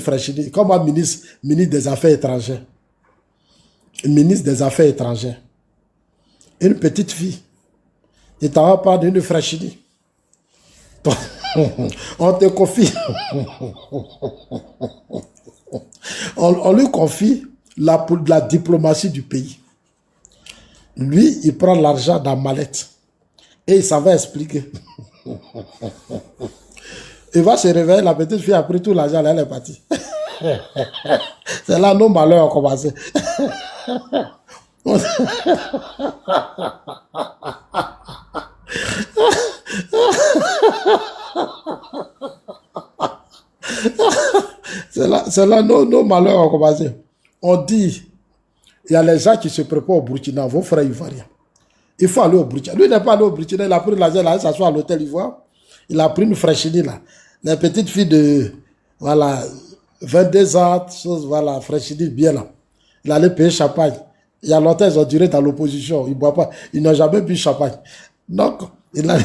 Frachini, comme un ministre des Affaires étrangères. Ministre des Affaires étrangères. Une petite fille. Et t'en vas pas d'une Frachini. On te confie. on lui confie la diplomatie du pays. Lui, il prend l'argent dans la mallette. Et il s'en va expliquer. Il va se réveiller, la petite fille a pris tout l'argent, elle est partie. C'est là nos malheurs ont commencé. C'est là nos malheurs ont commencé. On dit, il y a les gens qui se préparent au Burkina, vos frères ivoiriens. Il faut aller au Burkina. Lui n'est pas allé au Burkina, il a pris l'argent, là, il s'assoit à l'hôtel Ivoire. Il a pris une Frachini là. La petite fille de, voilà, 22 ans, voilà, Frachini bien là. Il allait payer champagne. Il y a longtemps, ils ont duré dans l'opposition. Ils ne boivent pas. Ils n'ont jamais bu champagne. Donc, il a...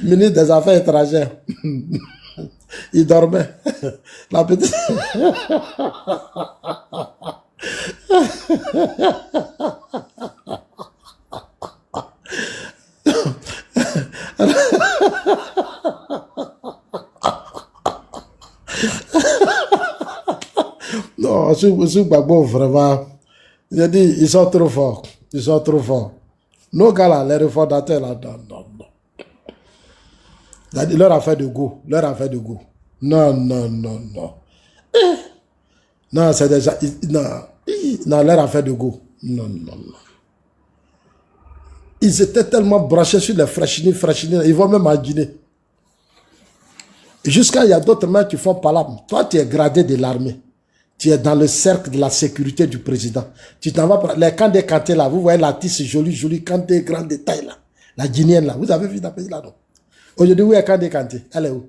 ministre des Affaires étrangères. Il dormait. La petite... Non, sous Gbagbo, vraiment, j'ai dit, ils sont trop forts. Ils sont trop forts. Nos gars là, les réformateurs là, non. J'ai dit, leur affaire de goût, Non. Non, c'est déjà, non, leur affaire de goût. Non. Ils étaient tellement branchés sur les Frachini, ils vont même en Guinée. Jusqu'à il y a d'autres mecs qui font palabre. Toi, tu es gradé de l'armée. Tu es dans le cercle de la sécurité du président. Tu t'en vas pour les camps des Kanté là. Vous voyez la tisse jolie, Kanté, grand détail là. La guinéenne là. Vous avez vu la pays là, non? Aujourd'hui, où est Kandé Kanté? Elle est où?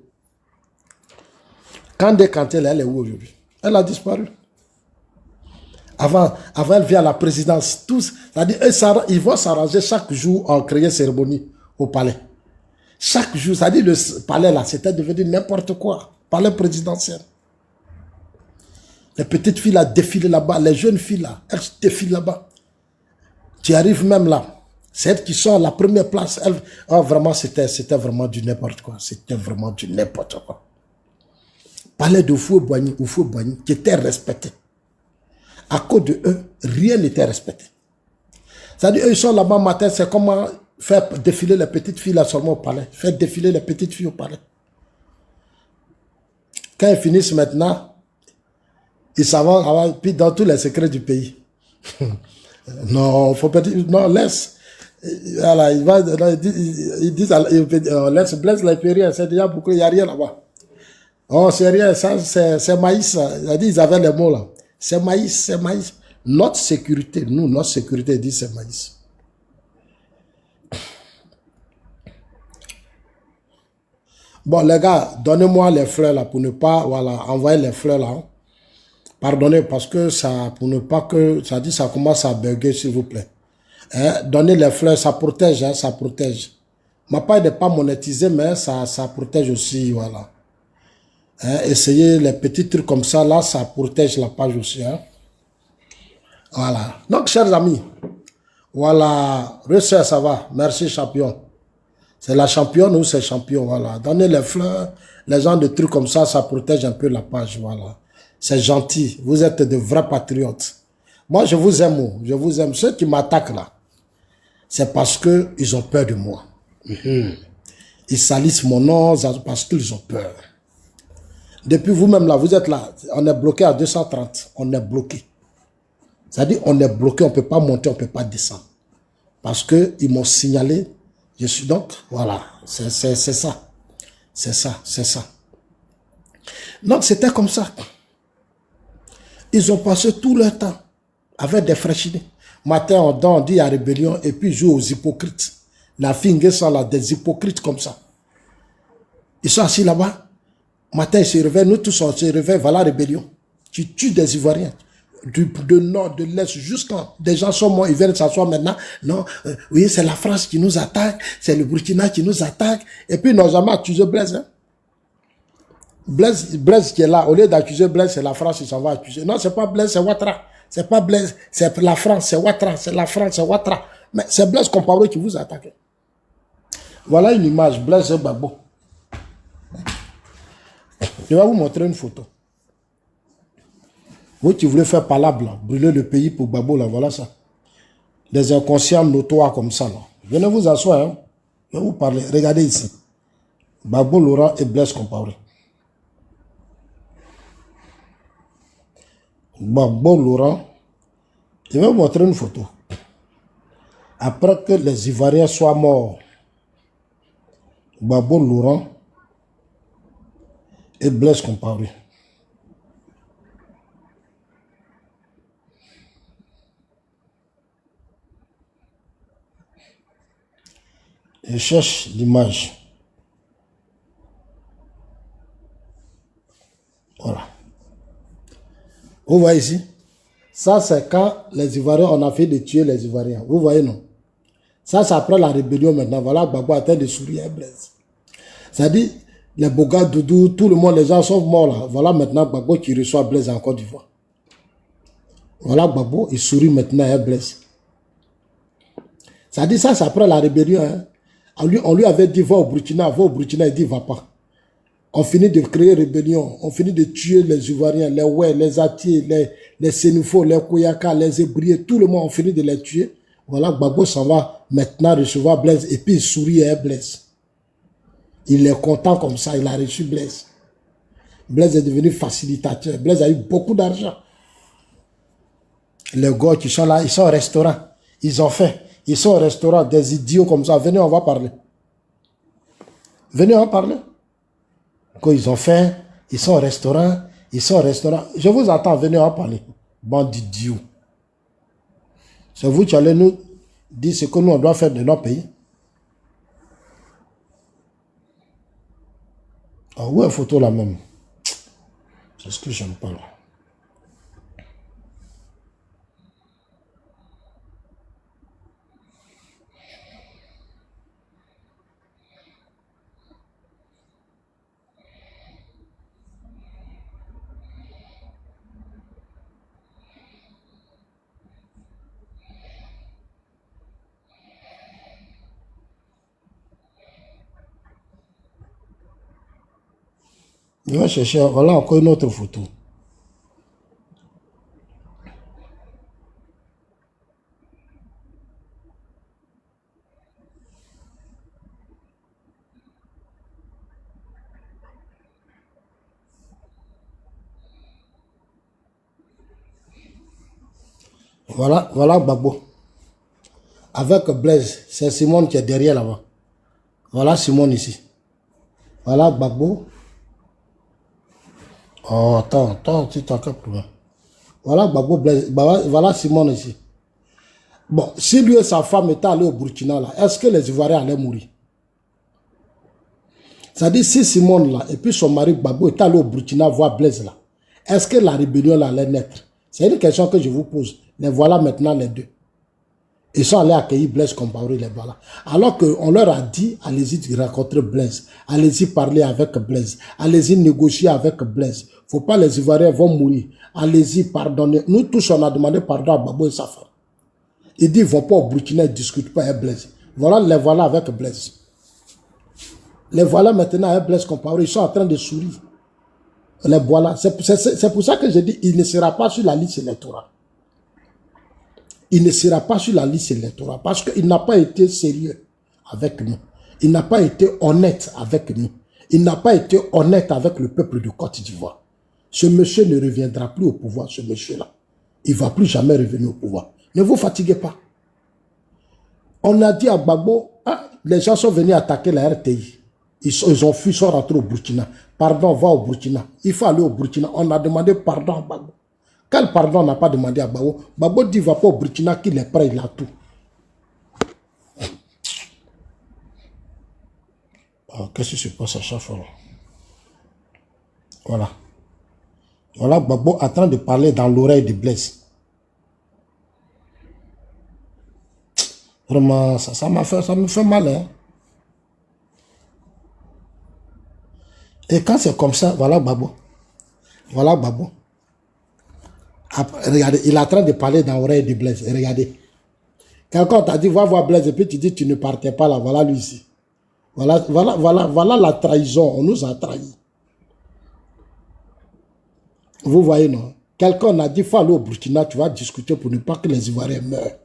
Kandé Kanté là, elle est où aujourd'hui? Elle a disparu. Avant, elle vient à la présidence. Tous, c'est-à-dire, ils vont s'arranger chaque jour en créer cérémonie au palais. Chaque jour, c'est-à-dire le palais là, c'était devenu n'importe quoi. Palais présidentiel. Les petites filles là défilent là-bas, les jeunes filles là, elles défilent là-bas. Tu arrives même là. C'est elles qui sont à la première place. Oh, vraiment, c'était vraiment du n'importe quoi. C'était vraiment du n'importe quoi. Palais de Houphouët-Boigny, qui était respecté. À cause de eux, rien n'était respecté. C'est-à-dire, eux, ils sont là-bas matin, c'est comment faire défiler les petites filles là seulement au palais. Faire défiler les petites filles au palais. Quand ils finissent maintenant, ils savent, puis dans tous les secrets du pays. Non, faut pas dire, non, laisse. Voilà, ils disent, laisse Blaise Lépierre, c'est déjà beaucoup, il n'y a rien là-bas. Oh, c'est rien, ça, c'est maïs. Ils avaient les mots là. C'est maïs. Notre sécurité, dit c'est maïs. Bon, les gars, donnez-moi les fleurs là pour ne pas, voilà, envoyer les fleurs là. Pardonnez parce que ça, pour ne pas que, ça dit ça commence à bugger s'il vous plaît. Hein? Donnez les fleurs, ça protège, hein, ça protège. Ma page n'est pas monétisée, mais ça protège aussi, voilà. Hein? Essayez les petits trucs comme ça, là, ça protège la page aussi. Hein? Voilà. Donc, chers amis, voilà, Resseur, ça va. Merci, champion. C'est la championne ou c'est champion, voilà. Donnez les fleurs, les gens de trucs comme ça, ça protège un peu la page, voilà. C'est gentil. Vous êtes de vrais patriotes. Moi, je vous aime. Je vous aime. Ceux qui m'attaquent là, c'est parce qu'ils ont peur de moi. Ils salissent mon nom parce qu'ils ont peur. Depuis vous-même là, vous êtes là. On est bloqué à 230. On est bloqué. C'est-à-dire, on est bloqué. On ne peut pas monter, on ne peut pas descendre. Parce qu'ils m'ont signalé. Je suis donc, voilà. C'est ça. C'est ça. Donc, c'était comme ça. Ils ont passé tout leur temps avec des Frachini. Matin, on dit il y a rébellion et puis ils jouent aux hypocrites. La fille sont là, des hypocrites comme ça. Ils sont assis là-bas. Matin, ils se réveillent, nous tous on se réveille, voilà la rébellion. Tu tues des Ivoiriens. De nord, de l'est, jusqu'à des gens sont morts, ils viennent s'asseoir maintenant. Non, oui, c'est la France qui nous attaque, c'est le Burkina qui nous attaque. Et puis, ils n'ont jamais accusé Blaise. Hein? Blaise qui est là, au lieu d'accuser Blaise, c'est la France, il s'en va accuser. Non, c'est pas Blaise, c'est Ouattara. C'est pas Blaise, c'est la France, c'est Ouattara. C'est la France, c'est Ouattara. Mais c'est Blaise Compaoré qui vous a attaqué. Voilà une image, Blaise et Gbagbo. Je vais vous montrer une photo. Vous qui voulez faire palabre, là, brûler le pays pour Gbagbo, là, voilà ça. Des inconscients notoires comme ça, là. Venez vous asseoir, hein. Je vais vous parler. Regardez ici. Gbagbo Laurent et Blaise Compaoré. Gbagbo Laurent. Je vais vous montrer une photo. Après que les Ivoiriens soient morts, Gbagbo Laurent et Blaise Compaoré. Je cherche l'image. Voilà. Vous voyez ici? Ça, c'est quand les Ivoiriens, on a fait de tuer les Ivoiriens. Vous voyez, non? Ça, c'est après la rébellion maintenant. Voilà, Gbagbo a tête de sourire et Blaise. C'est-à-dire, les Boga, Doudou, tout le monde, les gens sont morts là. Voilà maintenant Gbagbo qui reçoit Blaise en Côte d'Ivoire. Voilà Gbagbo, il sourit maintenant à Blaise. C'est-à-dire, ça, c'est après la rébellion. Hein. On lui avait dit, va au Burkina, il dit, va pas. On finit de créer rébellion, on finit de tuer les Ivoiriens, les Ouais, les Atiers, les Sénufos, les Koyaka, les Ébriers, tout le monde, on finit de les tuer. Voilà, Gbagbo s'en va maintenant recevoir Blaise et puis il sourit à Blaise. Il est content comme ça, il a reçu Blaise. Blaise est devenu facilitateur. Blaise a eu beaucoup d'argent. Les gars qui sont là, ils sont au restaurant. Ils ont faim. Ils sont au restaurant, des idiots comme ça. Venez, on va parler. Venez, on va parler. Quand ils ont faim, ils sont au restaurant. Ils sont au restaurant. Je vous attends, venez, on va parler. Bande d'idiots. C'est vous qui allez nous dire ce que nous, on doit faire de notre pays. Ah ouais, photo la même. C'est ce que j'aime pas là. Je vais chercher, voilà encore une autre photo. Voilà, voilà Gbagbo. Avec Blaise, c'est Simone qui est derrière là-bas. Voilà Simone ici. Voilà Gbagbo. Oh, attends, tu t'en capes. Voilà Gbagbo Blaise. Voilà Simone ici. Bon, si lui et sa femme étaient allés au Burkina, là, est-ce que les Ivoiriens allaient mourir? C'est-à-dire, si Simone là, et puis son mari Gbagbo étaient allés au Burkina voir Blaise là, est-ce que la rébellion là allait naître? C'est une question que je vous pose. Les voilà maintenant les deux. Ils sont allés accueillir Blaise Compaoré, les voilà. Alors qu'on leur a dit, allez-y rencontrer Blaise, allez-y parler avec Blaise, allez-y négocier avec Blaise. Faut pas, les Ivoiriens vont mourir. Allez-y pardonner. Nous tous, on a demandé pardon à Gbagbo et sa femme. Il dit, ils ne vont pas au Burkina, ils ne discutent pas avec Blaise. Voilà, les voilà avec Blaise. Les voilà maintenant avec Blaise Compaoré, ils sont en train de sourire. Les voilà. C'est pour ça que je dis, il ne sera pas sur la liste électorale. Il ne sera pas sur la liste électorale parce qu'il n'a pas été sérieux avec nous. Il n'a pas été honnête avec nous. Il n'a pas été honnête avec le peuple de Côte d'Ivoire. Ce monsieur ne reviendra plus au pouvoir, ce monsieur-là. Il ne va plus jamais revenir au pouvoir. Ne vous fatiguez pas. On a dit à Gbagbo, ah, les gens sont venus attaquer la RTI. Ils ont fui, sont rentrés au Burkina. Pardon, va au Burkina. Il faut aller au Burkina. On a demandé pardon à Gbagbo. Quel pardon on n'a pas demandé à Gbagbo? Gbagbo dit, va pas au Burkina, qu'il est prêt, il a tout. Qu'est-ce qui se passe à chaque fois? Voilà. Voilà Gbagbo en train de parler dans l'oreille de Blaise. Vraiment, ça me fait mal. Hein? Et quand c'est comme ça, voilà Gbagbo. Voilà Gbagbo. Après, regardez, il est en train de parler dans l'oreille de Blaise. Regardez. Quelqu'un t'a dit, va voir Blaise, et puis tu dis, tu ne partais pas là. Voilà lui ici. Voilà la trahison. On nous a trahis. Vous voyez, non? Quelqu'un a dit, faut aller au Burkina, tu vas discuter pour ne pas que les Ivoiriens meurent.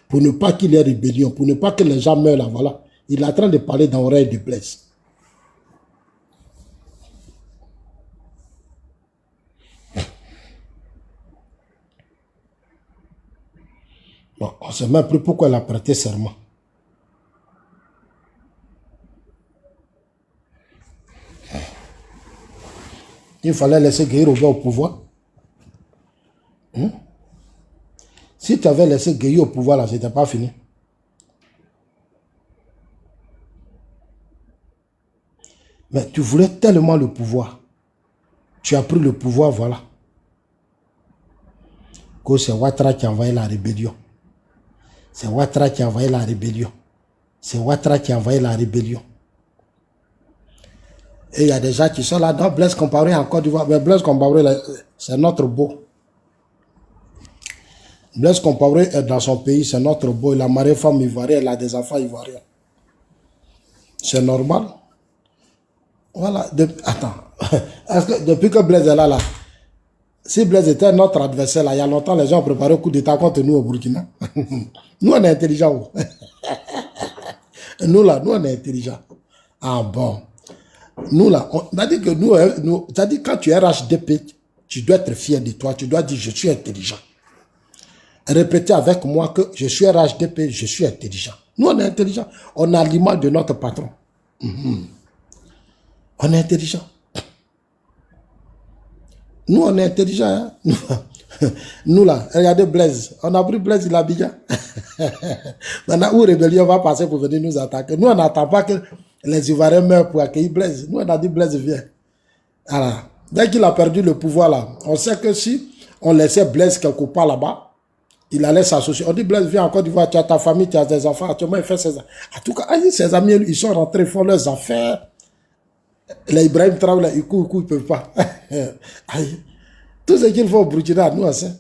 Pour ne pas qu'il y ait rébellion. Pour ne pas que les gens meurent là. Voilà. Il est en train de parler dans l'oreille de Blaise. Bon, on ne sait même plus pourquoi elle a prêté serment. Il fallait laisser Gueye Robert au pouvoir. Si tu avais laissé Gueye au pouvoir, là, ce n'était pas fini. Mais tu voulais tellement le pouvoir. Tu as pris le pouvoir, voilà. Que c'est Ouattara qui a envoyé la rébellion. C'est Ouattara qui a envoyé la rébellion. C'est Ouattara qui a envoyé la rébellion. Et il y a des gens qui sont là dans Blaise Compaoré en Côte d'Ivoire. Mais Blaise Compaoré, c'est notre beau. Blaise Compaoré est dans son pays, c'est notre beau. Il a marié femme ivoirienne, il a des enfants ivoiriens. C'est normal. Voilà. Attends. Est-ce que depuis que Blaise est là, si Blaise était notre adversaire, là, il y a longtemps, les gens ont préparé un coup d'État contre nous au Burkina. Nous, on est intelligents. Nous, là, nous, on est intelligents. Ah bon. Nous, là, on a dit que nous ça dit quand tu es RHDP, tu dois être fier de toi. Tu dois dire, je suis intelligent. Répétez avec moi que je suis RHDP, je suis intelligent. Nous, on est intelligents. On a l'image de notre patron. On est intelligent. Nous, on est intelligents. Hein? Nous, là, regardez Blaise. On a pris Blaise, il a bien. Maintenant, où rébellion va passer pour venir nous attaquer? Nous, on n'attend pas que les Ivoiriens meurent pour accueillir Blaise. Nous, on a dit Blaise vient. Alors, dès qu'il a perdu le pouvoir, là, on sait que si on laissait Blaise quelque part là-bas, il allait s'associer. On dit Blaise vient encore, tu vois, tu as ta famille, tu as tes enfants. Actuellement, il fait ses affaires. En tout cas, ses amis, ils sont rentrés, ils font leurs affaires. Les Ibrahim Traoré, ils courent, ils ne peuvent pas. Tout ce qu'il faut au Burkina, nous, on sait.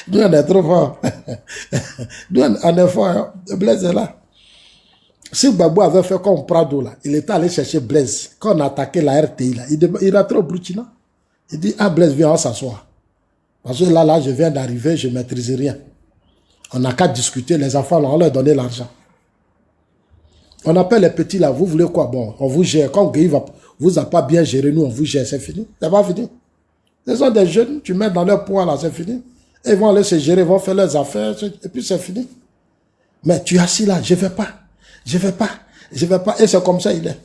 Nous, on est trop forts. Nous, on est forts. Hein? Blaise est là. Si Gbagbo avait fait comme Prado, là, il était allé chercher Blaise. Quand on a attaqué la RTI, là, il rentrait au Burkina. Il dit, ah, Blaise, viens, on s'asseoir. Parce que là, je viens d'arriver, je ne maîtrise rien. On n'a qu'à discuter, les enfants, là, on leur donnait l'argent. On appelle les petits là, vous voulez quoi? Bon, on vous gère. Quand Gueye vous a pas bien géré, nous, on vous gère, c'est fini. C'est pas fini. Ce sont des jeunes, tu mets dans leur poids là, c'est fini. Et ils vont aller se gérer, ils vont faire leurs affaires, et puis c'est fini. Mais tu es assis là, je ne vais pas. Je ne vais pas. Je ne vais pas. Et c'est comme ça il est.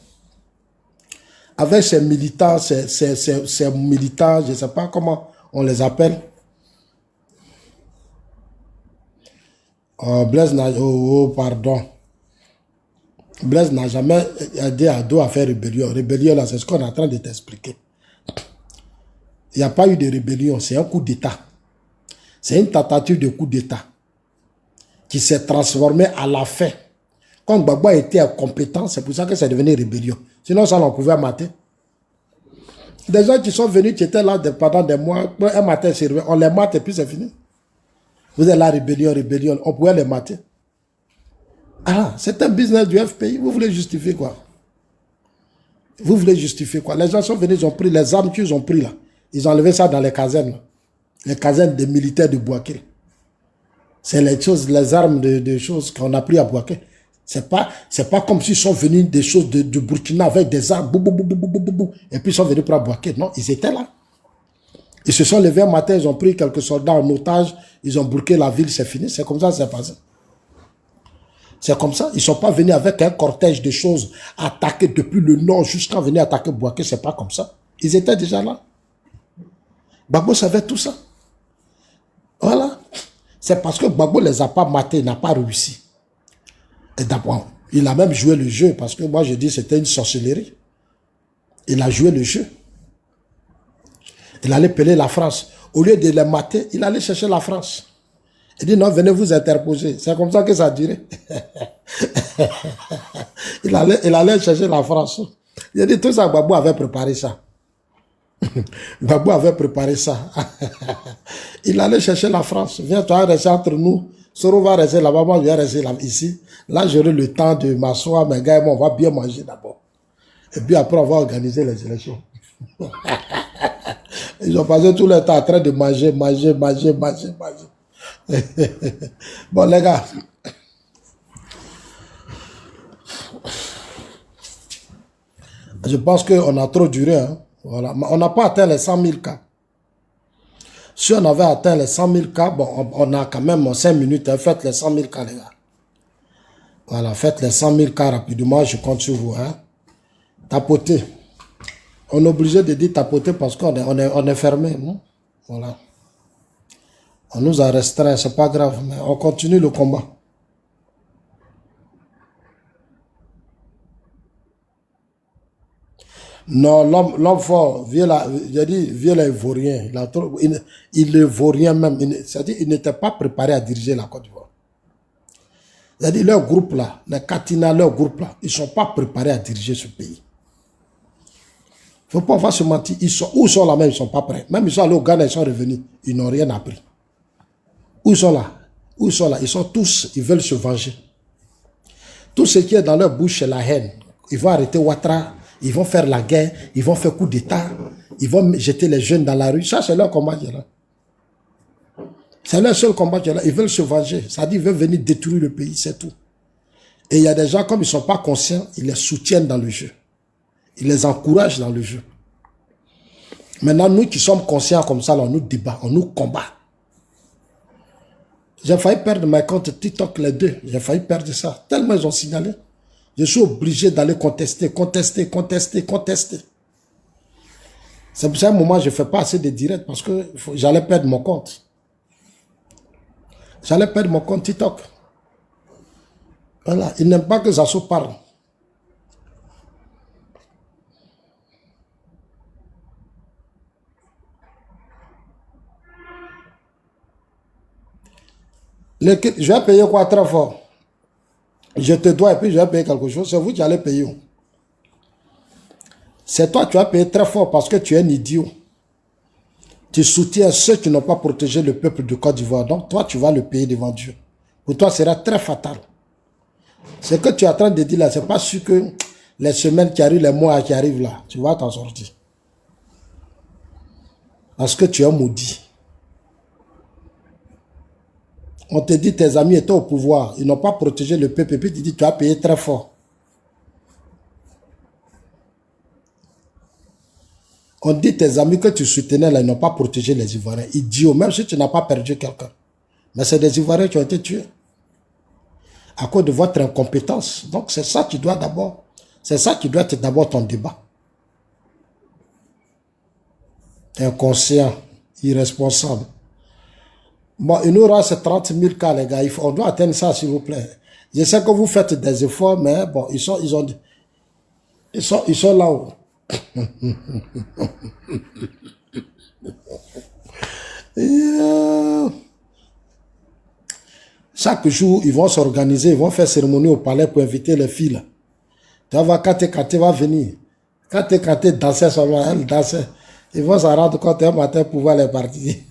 Avec ces militants, ces militants, je ne sais pas comment on les appelle. Blaise n'a... Oh, pardon. Blaise n'a jamais aidé Ado à faire rébellion. Rébellion, là, c'est ce qu'on est en train de t'expliquer. Il n'y a pas eu de rébellion, c'est un coup d'État. C'est une tentative de coup d'État qui s'est transformée à la fin. Quand Gbagbo était incompétent, c'est pour ça que c'est devenu rébellion. Sinon, ça, on pouvait mater. Des gens qui sont venus, qui étaient là pendant des mois, un matin, on les mate et puis c'est fini. Vous êtes là, rébellion, on pouvait les mater. Ah, c'est un business du FPI. Vous voulez justifier quoi? Vous voulez justifier quoi? Les gens sont venus, ils ont pris les armes qu'ils ont pris là. Ils ont enlevé ça dans les casernes. Les casernes des militaires de Bouaké. C'est les choses, les armes de choses qu'on a pris à Bouaké. C'est pas comme s'ils sont venus des choses de Burkina avec des armes. Et puis ils sont venus pour Bouaké. Non, ils étaient là. Ils se sont levés un matin, ils ont pris quelques soldats en otage. Ils ont brûlé la ville, c'est fini. C'est comme ça que c'est passé. C'est comme ça. Ils ne sont pas venus avec un cortège de choses attaquer depuis le nord jusqu'à venir attaquer Bouaké. Ce n'est pas comme ça. Ils étaient déjà là. Gbagbo savait tout ça. Voilà. C'est parce que Gbagbo ne les a pas matés, il n'a pas réussi. Et d'abord, il a même joué le jeu parce que moi je dis que c'était une sorcellerie. Il a joué le jeu. Il allait peler la France. Au lieu de les mater, il allait chercher la France. Il dit non, venez vous interposer. C'est comme ça que ça a duré. il allait chercher la France. J'ai dit tout ça, Gbagbo avait préparé ça. Gbagbo avait préparé ça. Il allait chercher la France. Viens, toi, rester entre nous. Soro va rester là-bas, moi, je vais rester là, ici. Là, j'aurai le temps de m'asseoir, mes gars et moi, on va bien manger d'abord. Et puis après, on va organiser les élections. Ils ont passé tout le temps en train de manger. Bon, les gars. Je pense qu'on a trop duré. Hein. Voilà. On n'a pas atteint les 100 000 cas. Si on avait atteint les 100 000 cas, bon, on a quand même 5 minutes. Hein. Faites les 100 000 cas, les gars. Voilà, faites les 100 000 cas rapidement. Je compte sur vous. Hein. Tapotez. On est obligé de dire tapoter parce qu'on est fermé. Non? Voilà. On nous a restreint, c'est pas grave, mais on continue le combat. Non, l'homme fort, j'ai dit, vieux là, il vaut rien. Il ne vaut rien même. C'est-à-dire, il n'était pas préparé à diriger la Côte d'Ivoire. C'est-à-dire, leur groupe là, les Katina, leur groupe là, ils ne sont pas préparés à diriger ce pays. Il ne faut pas se mentir. Où ils sont là même, ils ne sont pas prêts. Même ils sont allés au Ghana, ils sont revenus. Ils n'ont rien appris. Où ils sont là? Où ils sont là? Ils sont tous, ils veulent se venger. Tout ce qui est dans leur bouche, c'est la haine. Ils vont arrêter Ouattara. Ils vont faire la guerre, ils vont faire coup d'État, ils vont jeter les jeunes dans la rue. Ça, c'est leur combat qui est là. C'est leur seul combat qui est là. Ils veulent se venger. Ça dit, ils veulent venir détruire le pays, c'est tout. Et il y a des gens, comme ils ne sont pas conscients, ils les soutiennent dans le jeu. Ils les encouragent dans le jeu. Maintenant, nous qui sommes conscients comme ça, là, on nous débat, on nous combat. J'ai failli perdre mes comptes TikTok, les deux. J'ai failli perdre ça. Tellement ils ont signalé. Je suis obligé d'aller contester. C'est pour ça, à un moment, je ne fais pas assez de directs parce que j'allais perdre mon compte. J'allais perdre mon compte TikTok. Voilà. Ils n'aiment pas que Zasso parle. Je vais payer quoi très fort? Je te dois et puis je vais payer quelque chose. C'est vous qui allez payer. C'est toi qui vas payer très fort parce que tu es un idiot. Tu soutiens ceux qui n'ont pas protégé le peuple de Côte d'Ivoire. Donc toi, tu vas le payer devant Dieu. Pour toi, ce sera très fatal. Ce que tu es en train de dire là, c'est pas sûr que les semaines qui arrivent, les mois qui arrivent là, tu vas t'en sortir. Parce que tu es maudit. On te dit tes amis étaient au pouvoir, ils n'ont pas protégé le peuple, et puis tu dis tu as payé très fort. On dit tes amis que tu soutenais là, ils n'ont pas protégé les Ivoiriens. Idiot, même si tu n'as pas perdu quelqu'un. Mais c'est des Ivoiriens qui ont été tués. À cause de votre incompétence. Donc c'est ça qui doit d'abord, c'est ça qui doit être d'abord ton débat. Inconscient, irresponsable. Bon, il nous reste 30 000 cas, les gars. On doit atteindre ça, s'il vous plaît. Je sais que vous faites des efforts, mais bon, ils sont là-haut. Chaque jour, ils vont s'organiser, ils vont faire cérémonie au palais pour inviter les filles. Tu vas voir, Kate va venir. Kate dansait seulement, elle dansait. Ils vont s'en rendre compte un matin pour voir les parties.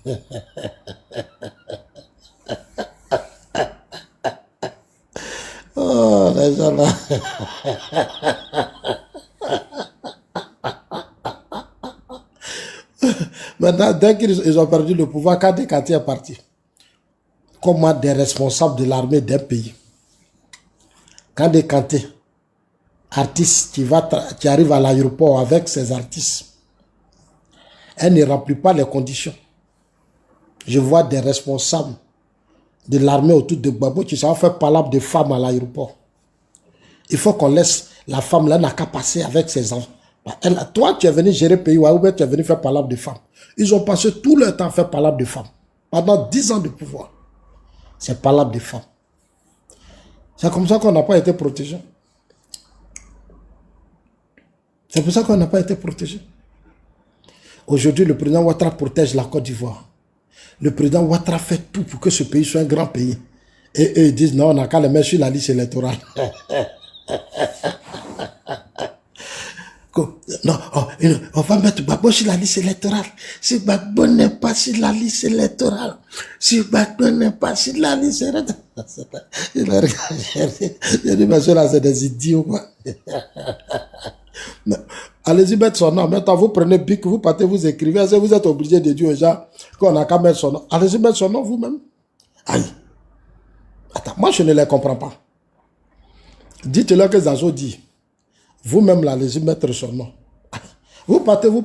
Oh, les gens là. Maintenant, dès qu'ils ont perdu le pouvoir, quand Kate est parti, comment des responsables de l'armée d'un pays, quand Kate, artiste qui arrive à l'aéroport avec ses artistes, elle ne remplit pas les conditions. Je vois des responsables de l'armée autour de Gbagbo qui s'en fait palabre de femmes à l'aéroport. Il faut qu'on laisse la femme là, n'a qu'à passer avec ses enfants. Toi, tu es venu gérer le pays, ou bien tu es venu faire palabre de femmes. Ils ont passé tout leur temps à faire palabre de femmes. Pendant 10 ans de pouvoir. C'est palabre de femmes. C'est comme ça qu'on n'a pas été protégé. C'est pour ça qu'on n'a pas été protégé. Aujourd'hui, le président Ouattara protège la Côte d'Ivoire. Le président Ouattara fait tout pour que ce pays soit un grand pays. Et eux, ils disent non, on n'a qu'à le mettre sur la liste électorale. Non, on va mettre Gbagbo sur la liste électorale. Si Gbagbo n'est pas sur la liste électorale, si Gbagbo n'est pas sur la liste électorale, j'ai dit, monsieur là, c'est des idiots, quoi. Allez-y mettre son nom. Maintenant, vous prenez bic, vous partez, vous écrivez. Vous êtes obligé de dire aux gens qu'on n'a qu'à mettre son nom. Allez-y mettre son nom vous-même. Aïe. Attends, moi je ne les comprends pas. Dites-leur que Zazo dit. Vous-même là, allez-y mettre son nom. Aïe. Vous partez, vous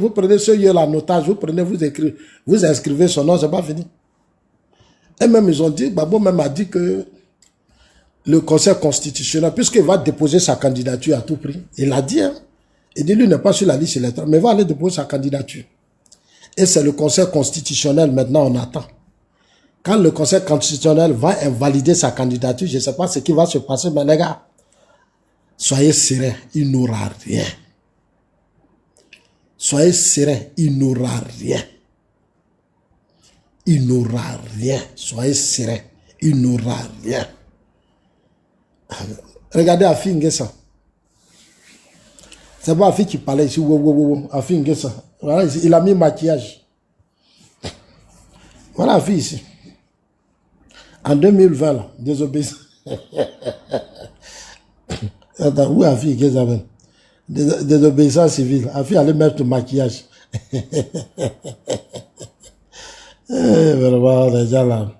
prenez ce lieu là, notage, vous prenez, vous écrivez, vous inscrivez son nom, c'est pas fini. Et même ils ont dit, Gbagbo même a dit que le Conseil constitutionnel, puisqu'il va déposer sa candidature à tout prix, il a dit, hein, il dit lui n'est pas sur la liste électorale, mais il va aller déposer sa candidature. Et c'est le Conseil constitutionnel, maintenant on attend. Quand le Conseil constitutionnel va invalider sa candidature, je ne sais pas ce qui va se passer, mais les gars, soyez sereins, il n'aura rien. Soyez sereins, il n'aura rien. Il n'aura rien. Soyez sereins, il n'aura rien. Regardez Afi Nguessa. C'est pas Afi qui parlait ici. Afi Nguessa. Voilà, il a mis maquillage. Voilà Afi ici. En 2020, là, désobéissance. Attends, où Afi Nguessa même? Désobéissance civile. Afi allait mettre le maquillage. Vraiment, les gens là.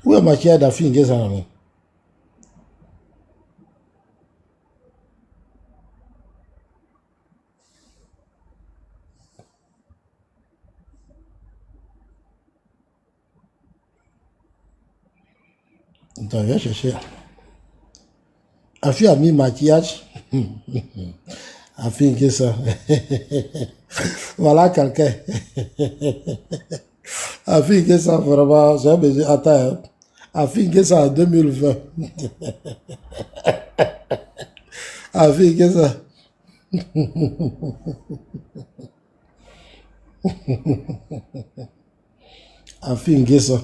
Où est le maquillage d'Afi Nguessa là même? Attends, viens chercher. Afi a mis maquillage. Afi Nguessa. Voilà quelqu'un. Afi Nguessa, vraiment, j'ai besoin. Attends, Afi Nguessa en 2020. Afi Nguessa. Afi Nguessa.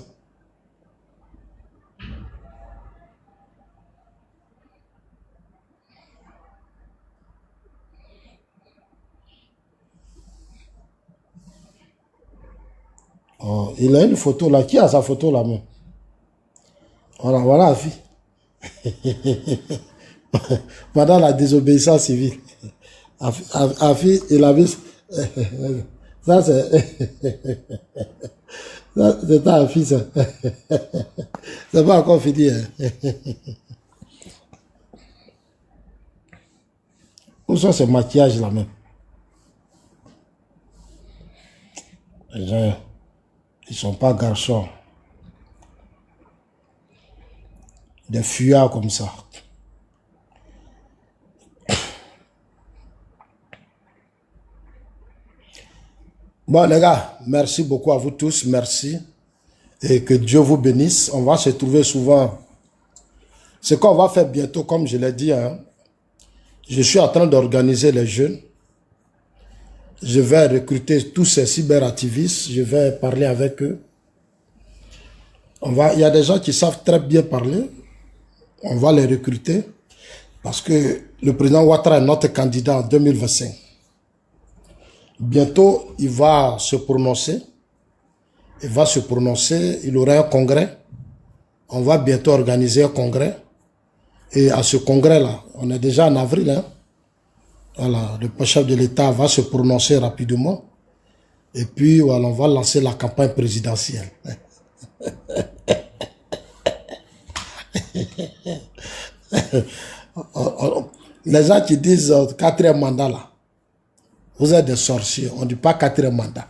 Oh, il a une photo là. Qui a sa photo là même? Voilà, voilà Afi. Pendant la désobéissance civile. Afi, il a vu. Ça, c'est ta Afi, ça. C'est pas encore fini. Hein. Où sont ces maquillages là même? Les gens, ils sont pas garçons. Des fuyards comme ça. Bon les gars, merci beaucoup à vous tous, merci. Et que Dieu vous bénisse. On va se trouver souvent. Ce qu'on va faire bientôt, comme je l'ai dit, hein, je suis en train d'organiser les jeunes. Je vais recruter tous ces cyberactivistes. Je vais parler avec eux. Il y a des gens qui savent très bien parler. On va les recruter. Parce que le président Ouattara est notre candidat en 2025. Bientôt, il va se prononcer. Il va se prononcer. Il aura un congrès. On va bientôt organiser un congrès. Et à ce congrès-là, on est déjà en avril, hein. Voilà, le chef de l'État va se prononcer rapidement. Et puis, voilà, on va lancer la campagne présidentielle. Les gens qui disent quatrième mandat, là, vous êtes des sorciers. On ne dit pas quatrième mandat.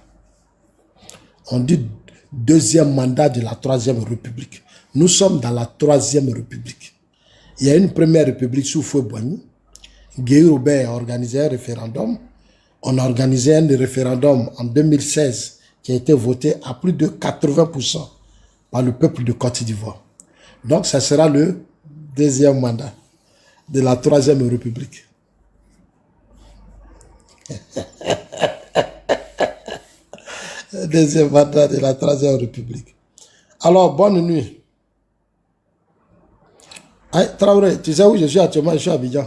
On dit deuxième mandat de la troisième république. Nous sommes dans la troisième république. Il y a une première république sous Houphouët-Boigny. Guéhi Robert a organisé un référendum. On a organisé un référendum en 2016 qui a été voté à plus de 80% par le peuple de Côte d'Ivoire. Donc, ça sera le deuxième mandat de la troisième république. Deuxième mandat de la troisième république. Alors, bonne nuit. Ah, Traoré, tu sais où je suis actuellement? Je suis à Abidjan.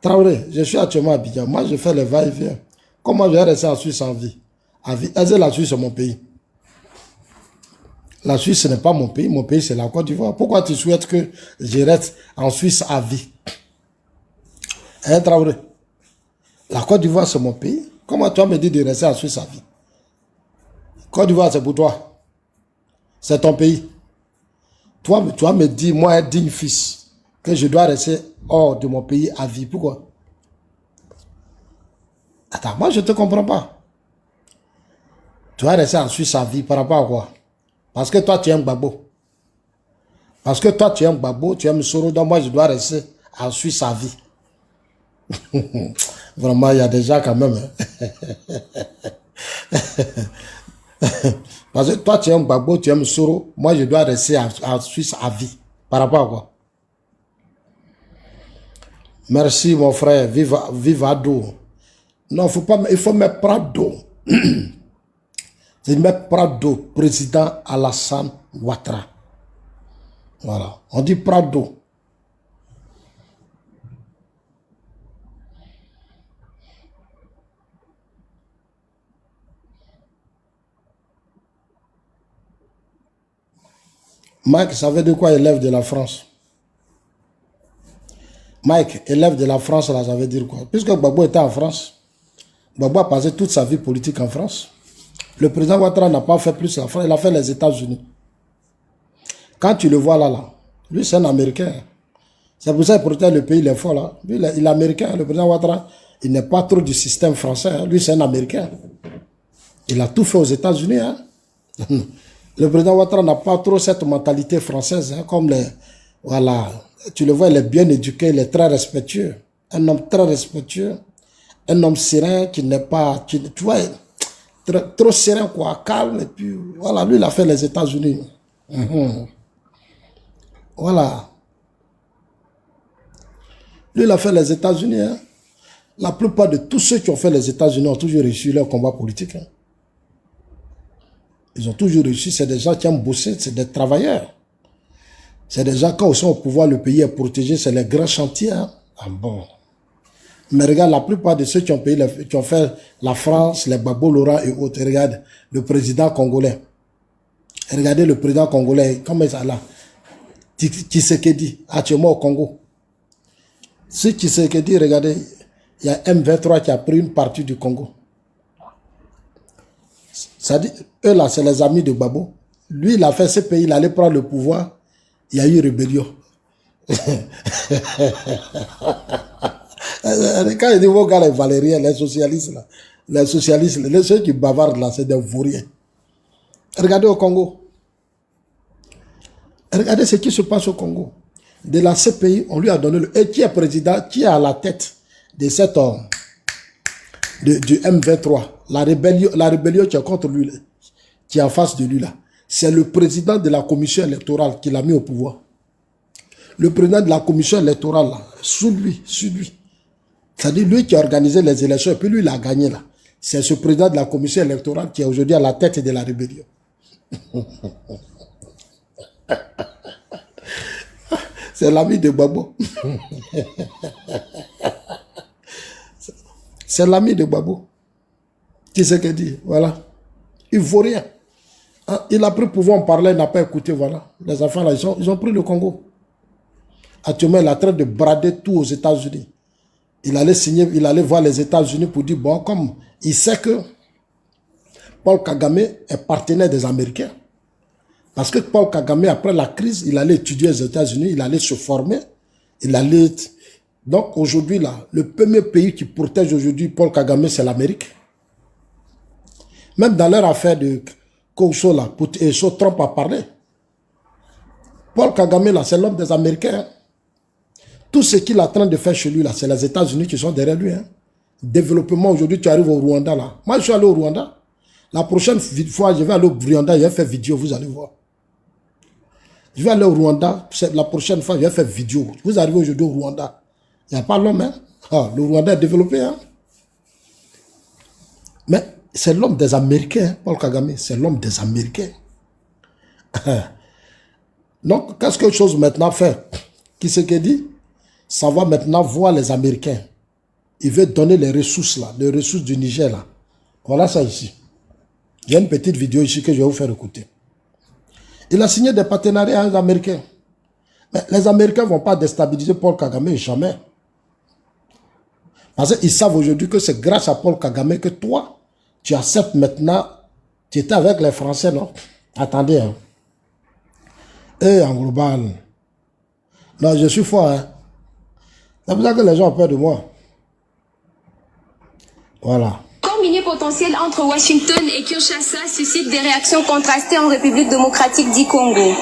Traoré, je suis actuellement à Abidjan. Moi, je fais le va-et-vient. Comment je vais rester en Suisse en vie? Est-ce que la Suisse est mon pays? La Suisse, ce n'est pas mon pays. Mon pays, c'est la Côte d'Ivoire. Pourquoi tu souhaites que je reste en Suisse à vie? Hein, Traoré? La Côte d'Ivoire, c'est mon pays. Comment tu vas me dire de rester en Suisse à vie? Côte d'Ivoire, c'est pour toi. C'est ton pays. Toi, tu vas me dire, moi, un digne fils, que je dois rester hors de mon pays à vie. Pourquoi? Attends, moi, je ne te comprends pas. Tu vas rester en Suisse à vie par rapport à quoi? Parce que toi, tu aimes Gbagbo. Parce que toi, tu aimes Gbagbo, tu aimes Soro, donc moi, je dois rester en Suisse à vie. Vraiment, il y a des gens quand même. Parce que toi, tu aimes Gbagbo, tu aimes Soro, moi, je dois rester en Suisse à vie. Par rapport à quoi? Merci, mon frère. Vive Ado. Non, il faut mettre Prado. C'est mettre Prado, président Alassane Ouattara. Voilà. On dit Prado. Mike, ça veut dire quoi, élève de la France? Mike, élève de la France, là, ça veut dire quoi? Puisque Gbagbo était en France, Gbagbo a passé toute sa vie politique en France. Le président Ouattara n'a pas fait plus la France, il a fait les États-Unis. Quand tu le vois là, lui c'est un Américain. C'est pour ça qu'il protège le pays, il est fort là. Lui, il est Américain, le président Ouattara, il n'est pas trop du système français. Hein. Lui c'est un Américain. Il a tout fait aux États-Unis. Hein. Le président Ouattara n'a pas trop cette mentalité française, hein, comme les... Voilà, tu le vois, il est bien éduqué, il est très respectueux. Un homme très respectueux, un homme serein qui n'est pas... Tu vois, trop serein, quoi, calme, et puis voilà, lui, il a fait les États-Unis. Voilà. Lui, il a fait les États-Unis. Hein. La plupart de tous ceux qui ont fait les États-Unis ont toujours réussi leur combat politique. Hein. Ils ont toujours réussi. C'est des gens qui aiment bosser, c'est des travailleurs. C'est des gens, quand ils sont au pouvoir, le pays est protégé, c'est les grands chantiers. Hein. Ah bon. Mais regarde, la plupart de ceux qui ont fait la France, les Gbagbo, Laurent et autres, regarde le président congolais. Regardez le président congolais, comment il est là. Tshisekedi, actuellement au Congo. Ce Tshisekedi, regardez, il y a M23 qui a pris une partie du Congo. Ça dit, eux là, c'est les amis de Gbagbo. Lui, il a fait ce pays, il allait prendre le pouvoir. Il y a eu rébellion. Quand il dit vos gars, les valériens, les socialistes, ceux qui bavardent là, c'est des vauriens. Regardez au Congo. Regardez ce qui se passe au Congo. De la CPI, on lui a donné le... Et qui est président, qui est à la tête de cet homme, du M23, la rébellion qui est contre lui, qui est en face de lui là. C'est le président de la commission électorale qui l'a mis au pouvoir. Le président de la commission électorale, là, sous lui. C'est-à-dire lui qui a organisé les élections et puis lui, il a gagné là. C'est ce président de la commission électorale qui est aujourd'hui à la tête de la rébellion. C'est l'ami de Gbagbo. C'est l'ami de Gbagbo. Qui c'est qu'il dit? Voilà. Il ne vaut rien. Il a pris pouvoir, on parlait, il n'a pas écouté, voilà. Les enfants, là, ils ont pris le Congo. Actuellement, il est en train de brader tout aux États-Unis. Il allait voir les États-Unis pour dire, bon, comme il sait que Paul Kagame est partenaire des Américains. Parce que Paul Kagame, après la crise, il allait étudier aux États-Unis, il allait se former, il allait... Donc aujourd'hui, là, le premier pays qui protège aujourd'hui Paul Kagame, c'est l'Amérique. Même dans leur affaire de Koso, là, Trump a parlé. Paul Kagame, là, c'est l'homme des Américains. Hein. Tout ce qu'il est en train de faire chez lui, là, c'est les États-Unis qui sont derrière lui. Hein. Développement, aujourd'hui, tu arrives au Rwanda, là. Moi, je suis allé au Rwanda. La prochaine fois, je vais aller au Rwanda, je vais faire vidéo, vous allez voir. Je vais aller au Rwanda, la prochaine fois, je vais faire vidéo. Vous arrivez aujourd'hui au Rwanda. Il n'y a pas l'homme, hein. Ah, le Rwanda est développé, hein. Mais c'est l'homme des Américains, Paul Kagame, c'est l'homme des Américains. Donc, qu'est-ce que chose maintenant fait? Qui c'est qui dit? Ça va maintenant voir les Américains. Il veut donner les ressources là, les ressources du Niger là. Voilà ça ici. Il y a une petite vidéo ici que je vais vous faire écouter. Il a signé des partenariats avec les Américains. Mais les Américains ne vont pas déstabiliser Paul Kagame, jamais. Parce qu'ils savent aujourd'hui que c'est grâce à Paul Kagame que toi, tu acceptes maintenant. Tu étais avec les Français, non? Attendez. Hein. Et en global. Non, je suis fort. Hein. C'est pour ça que les gens ont peur de moi. Voilà. L'accord minier potentiel entre Washington et Kinshasa suscite des réactions contrastées en République démocratique du Congo.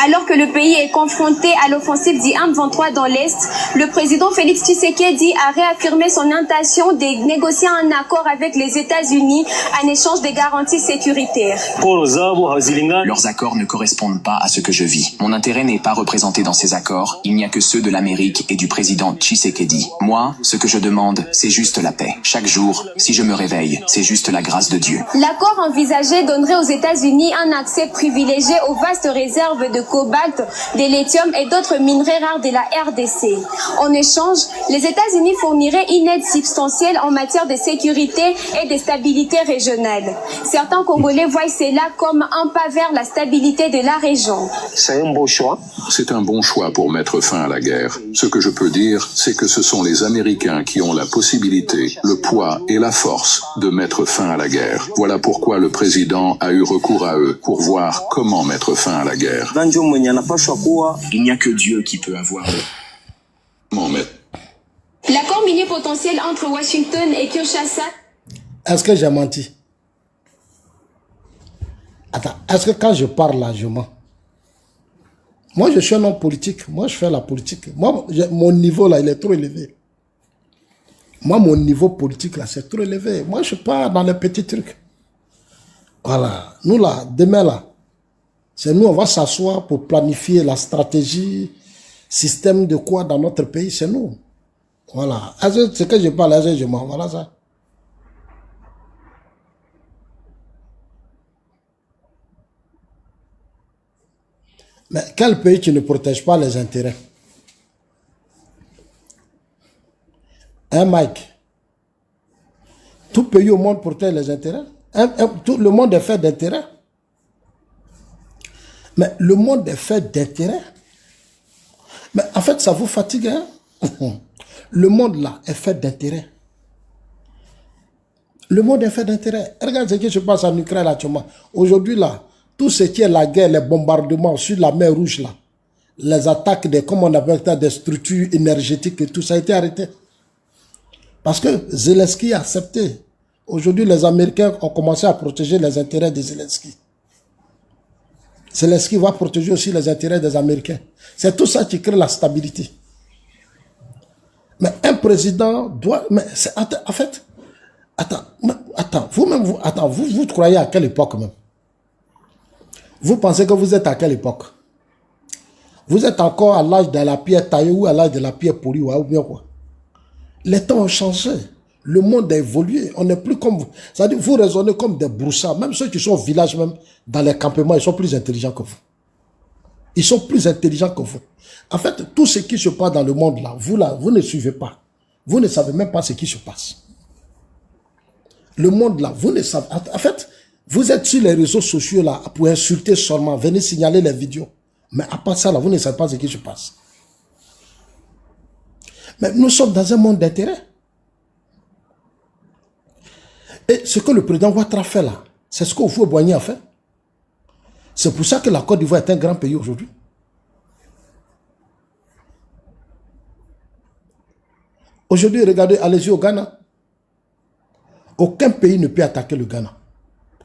Alors que le pays est confronté à l'offensive du M23 dans l'Est, le président Félix Tshisekedi a réaffirmé son intention de négocier un accord avec les États-Unis en échange des garanties sécuritaires. Leurs accords ne correspondent pas à ce que je vis. Mon intérêt n'est pas représenté dans ces accords. Il n'y a que ceux de l'Amérique et du président Tshisekedi. Moi, ce que je demande, c'est juste la paix. Chaque jour, si je me réveille, c'est juste la grâce de Dieu. L'accord envisagé donnerait aux États-Unis un accès privilégié aux vastes réserves de cobalt, de lithium et d'autres minerais rares de la RDC. En échange, les États-Unis fourniraient une aide substantielle en matière de sécurité et de stabilité régionale. Certains Congolais voient cela comme un pas vers la stabilité de la région. C'est un beau choix. C'est un bon choix pour mettre fin à la guerre. Ce que je peux dire, c'est que ce sont les Américains qui ont la possibilité, le poids et la force de mettre fin à la guerre. Voilà pourquoi le président a eu recours à eux pour voir comment mettre fin à la guerre. Il n'y a que Dieu qui peut avoir le... Comment mettre... L'accord minier potentiel entre Washington et Kinshasa... Est-ce que j'ai menti? Attends, est-ce que quand je parle là, je mens? Moi, je suis un homme politique. Moi, je fais la politique. Moi, mon niveau là, il est trop élevé. Moi, mon niveau politique là, c'est trop élevé. Moi, je ne suis pas dans les petits trucs. Voilà. Nous là, demain là, c'est nous, on va s'asseoir pour planifier la stratégie, système de quoi dans notre pays, c'est nous. Voilà. C'est que je parle, je mens. Voilà ça. Mais quel pays qui ne protège pas les intérêts? Hein, Mike? Tout pays au monde protège les intérêts. Tout le monde est fait d'intérêt. Mais le monde est fait d'intérêt. Mais en fait, ça vous fatigue, hein? Le monde là est fait d'intérêt. Le monde est fait d'intérêt. Regarde ce qui se passe en Ukraine actuellement. Aujourd'hui là, tout ce qui est la guerre, les bombardements sur la mer Rouge là, les attaques des, comment on appelle ça, des structures énergétiques et tout ça a été arrêté. Parce que Zelensky a accepté. Aujourd'hui, les Américains ont commencé à protéger les intérêts de Zelensky. Zelensky va protéger aussi les intérêts des Américains. C'est tout ça qui crée la stabilité. Mais un président doit... Mais en fait, vous croyez à quelle époque même? Vous pensez que vous êtes à quelle époque? Vous êtes encore à l'âge de la pierre taillée ou à l'âge de la pierre polie ou bien quoi? Les temps ont changé. Le monde a évolué. On n'est plus comme vous. C'est-à-dire vous raisonnez comme des broussards. Même ceux qui sont au village, même dans les campements, ils sont plus intelligents que vous. Ils sont plus intelligents que vous. En fait, tout ce qui se passe dans le monde là, vous ne suivez pas. Vous ne savez même pas ce qui se passe. Le monde là, vous ne savez... En fait, vous êtes sur les réseaux sociaux là pour insulter seulement, venez signaler les vidéos. Mais à part ça là, vous ne savez pas ce qui se passe. Mais nous sommes dans un monde d'intérêt. Et ce que le président Ouattara fait là, c'est ce qu'Houphouët-Boigny a fait. C'est pour ça que la Côte d'Ivoire est un grand pays aujourd'hui. Aujourd'hui, regardez, allez-y au Ghana. Aucun pays ne peut attaquer le Ghana.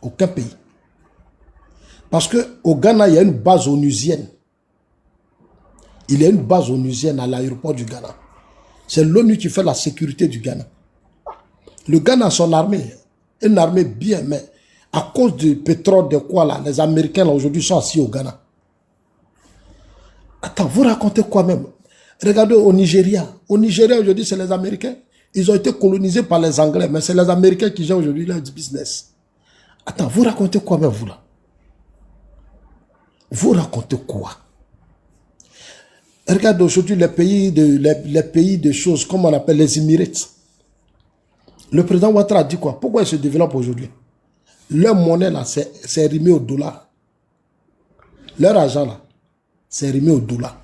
Aucun pays. Parce qu'au Ghana, il y a une base onusienne. Il y a une base onusienne à l'aéroport du Ghana. C'est l'ONU qui fait la sécurité du Ghana. Le Ghana a son armée. Une armée bien, mais à cause du pétrole, de quoi là, les Américains là aujourd'hui sont assis au Ghana. Attends, vous racontez quoi même? Regardez au Nigeria. Au Nigeria aujourd'hui, c'est les Américains. Ils ont été colonisés par les Anglais, mais c'est les Américains qui gèrent aujourd'hui leur business. Attends, vous racontez quoi même vous là? Vous racontez quoi? Regarde aujourd'hui les pays de choses, comme on appelle les Émirats. Le président Ouattara a dit quoi? Pourquoi ils se développent aujourd'hui? Leur monnaie là, c'est rimé au dollar. Leur argent là, c'est rimé au dollar.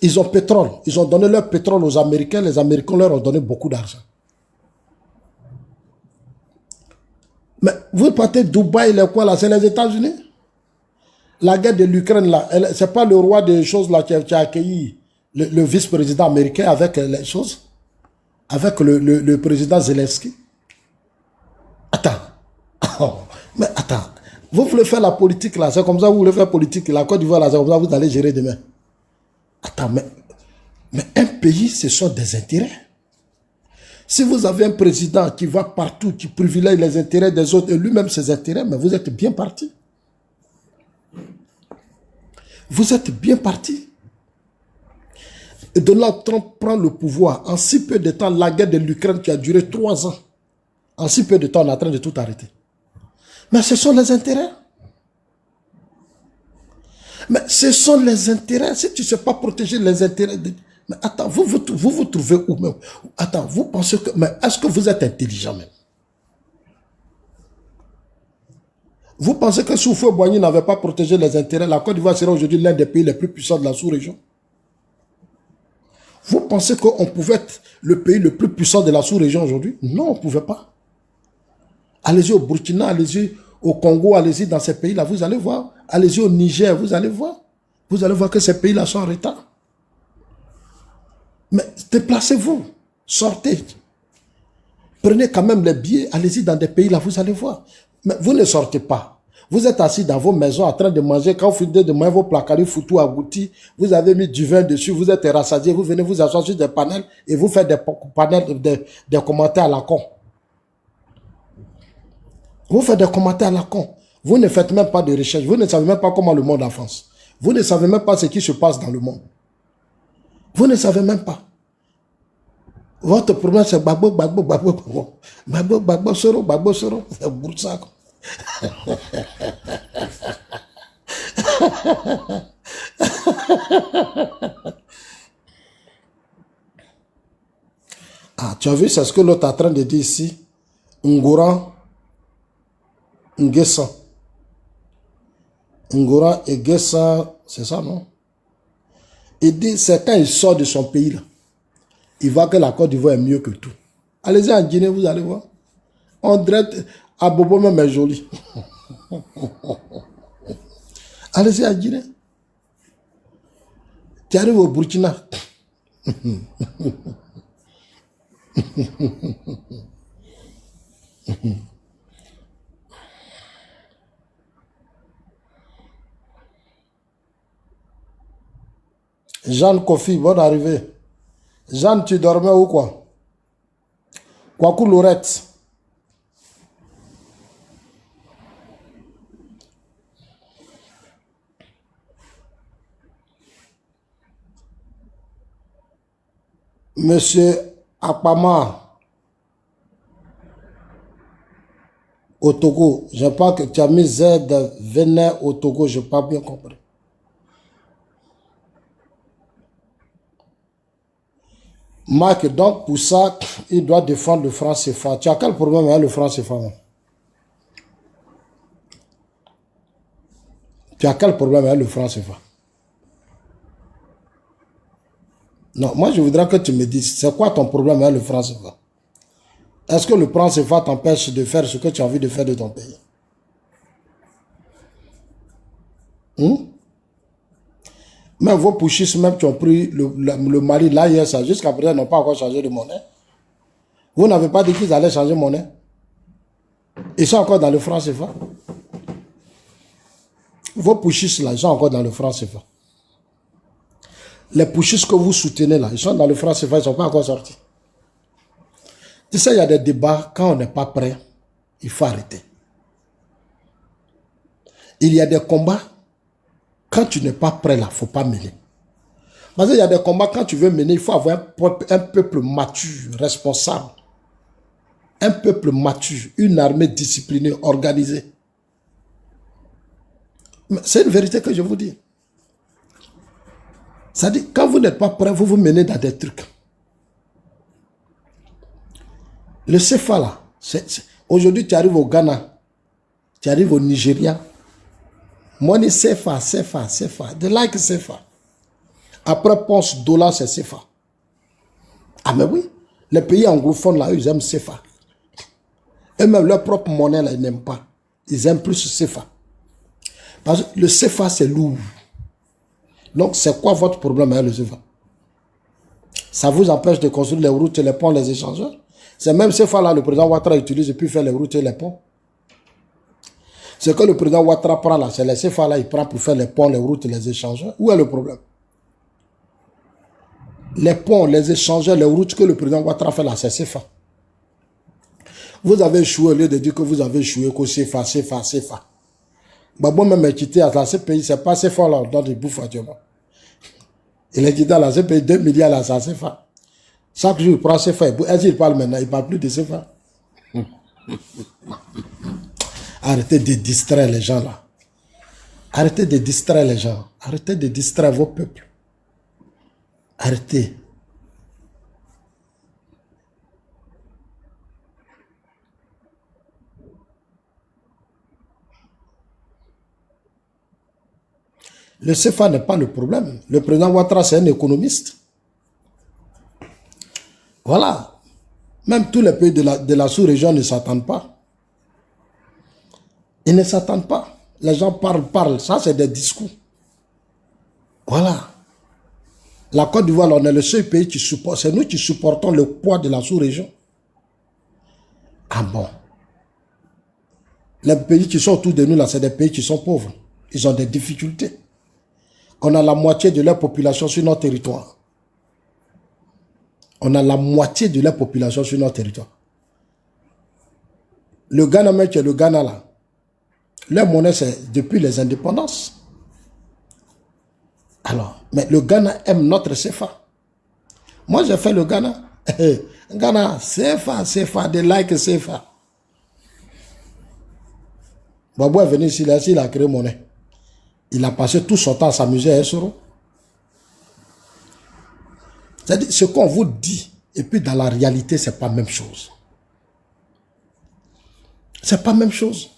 Ils ont pétrole. Ils ont donné leur pétrole aux Américains. Les Américains leur ont donné beaucoup d'argent. Mais vous partez de Dubaï, les quoi là, c'est les États-Unis. La guerre de l'Ukraine là, c'est pas le roi des choses là qui a accueilli le vice-président américain avec les choses, avec le président Zelensky. Attends. Oh, mais attends. Vous voulez faire la politique là, c'est comme ça, vous voulez faire politique. La Côte d'Ivoire là, c'est comme ça, vous allez gérer demain. Attends, mais un pays, ce sont des intérêts. Si vous avez un président qui va partout, qui privilégie les intérêts des autres et lui-même ses intérêts, mais vous êtes bien parti. Vous êtes bien parti. Et Donald Trump prend le pouvoir. En si peu de temps, la guerre de l'Ukraine qui a duré 3 ans, en si peu de temps, on est en train de tout arrêter. Mais ce sont les intérêts. Mais ce sont les intérêts. Si tu ne sais pas protéger les intérêts... Mais attends, vous vous trouvez où même? Attends, vous pensez que... Mais est-ce que vous êtes intelligent même? Vous pensez que si Houphouët-Boigny n'avait pas protégé les intérêts, la Côte d'Ivoire serait aujourd'hui l'un des pays les plus puissants de la sous-région? Vous pensez qu'on pouvait être le pays le plus puissant de la sous-région aujourd'hui? Non, on ne pouvait pas. Allez-y au Burkina, allez-y au Congo, allez-y dans ces pays-là, vous allez voir. Allez-y au Niger, vous allez voir. Vous allez voir que ces pays-là sont en retard. Mais déplacez-vous, sortez. Prenez quand même les billets, allez-y dans des pays-là, vous allez voir. Mais vous ne sortez pas. Vous êtes assis dans vos maisons en train de manger. Quand vous finissez de manger vos placards foutus agoutis, vous avez mis du vin dessus, vous êtes rassasié, vous venez vous asseoir sur des panels et vous faites des commentaires à la con. Vous faites des commentaires à la con. Vous ne faites même pas de recherche. Vous ne savez même pas comment le monde avance. Vous ne savez même pas ce qui se passe dans le monde. Vous ne savez même pas. Votre problème, c'est babo, babo, babo, babo. Babo, babo, soro, babo, soro. C'est pour ça. Ah, tu as vu, c'est ce que l'autre est en train de dire ici. Ngora, Ngessa. Ngora et Ngessa, c'est ça, non? Il dit, c'est quand il sort de son pays, là, il voit que la Côte d'Ivoire est mieux que tout. Allez-y en Guinée, vous allez voir. On dirait, à Bobo même est joli. Allez-y en Guinée. Tu arrives au Burkina. Jeanne Kofi, bonne arrivée. Jeanne, tu dormais où quoi? Kwaku Lorette. Monsieur Akpama au Togo. Je pense que tu as mis Z venait au Togo, je n'ai pas bien compris. Marc, donc pour ça, il doit défendre le franc CFA. Tu as quel problème avec le franc CFA? Tu as quel problème avec le franc CFA? Non, moi je voudrais que tu me dises, c'est quoi ton problème avec le franc CFA? Est-ce que le franc CFA t'empêche de faire ce que tu as envie de faire de ton pays? Même vos pouchistes même qui ont pris le Mali là hier, jusqu'à présent, n'ont pas encore changé de monnaie. Vous n'avez pas dit qu'ils allaient changer de monnaie? Ils sont encore dans le franc CFA. Vos pouchistes là, ils sont encore dans le franc CFA. Les pouchistes que vous soutenez là, ils sont dans le franc CFA, ils ne sont pas encore sortis. Tu sais, il y a des débats, quand on n'est pas prêt, il faut arrêter. Il y a des combats, quand tu n'es pas prêt là, il ne faut pas mener. Parce qu'il y a des combats, quand tu veux mener, il faut avoir un peuple mature, responsable. Un peuple mature, une armée disciplinée, organisée. C'est une vérité que je vous dis. Ça dit, quand vous n'êtes pas prêt, vous vous menez dans des trucs. Le CFA là, aujourd'hui tu arrives au Ghana, tu arrives au Nigeria. Money CFA. They like CFA. Après Ponce, dollar, c'est CFA. Ah mais oui, les pays anglophones là, ils aiment CFA. Et même leur propre monnaie là, ils n'aiment pas. Ils aiment plus CFA. Parce que le CFA c'est lourd. Donc c'est quoi votre problème avec le CFA? Ça vous empêche de construire les routes, les ponts, les échangeurs? C'est même CFA là, le président Ouattara utilise et puis fait les routes et les ponts. Ce que le président Ouattara prend là, c'est les CFA là, il prend pour faire les ponts, les routes et les échangeurs. Où est le problème? Les ponts, les échangeurs, les routes que le président Ouattara fait là, c'est CFA. Vous avez échoué au lieu de dire que vous avez échoué, que CFA. Bah bon, même quitté à la CPI, c'est pas CFA là, dans des bouffes actuellement. Il est quitté à la CPI, 2 milliards là, c'est CFA. Chaque jour, il prend CFA. Est-ce qu'il parle maintenant? Il ne parle plus de CFA. Arrêtez de distraire les gens là. Arrêtez de distraire les gens. Arrêtez de distraire vos peuples. Arrêtez. Le CFA n'est pas le problème. Le président Ouattara, c'est un économiste. Voilà. Même tous les pays de la sous-région ne s'attendent pas. Ils ne s'attendent pas. Les gens parlent. Ça, c'est des discours. Voilà. La Côte d'Ivoire, on est le seul pays qui supporte. C'est nous qui supportons le poids de la sous-région. Ah bon. Les pays qui sont autour de nous, là, c'est des pays qui sont pauvres. Ils ont des difficultés. On a la moitié de leur population sur notre territoire. On a la moitié de leur population sur notre territoire. Le Ghana, même qui est le Ghana là, leur monnaie c'est depuis les indépendances. Alors, mais le Ghana aime notre CFA. Moi j'ai fait le Ghana. Ghana, CFA, des like CFA. Babou est venu ici, il a créé monnaie. Il a passé tout son temps à s'amuser à Esoro. C'est-à-dire, ce qu'on vous dit, et puis dans la réalité, c'est pas la même chose. C'est pas la même chose.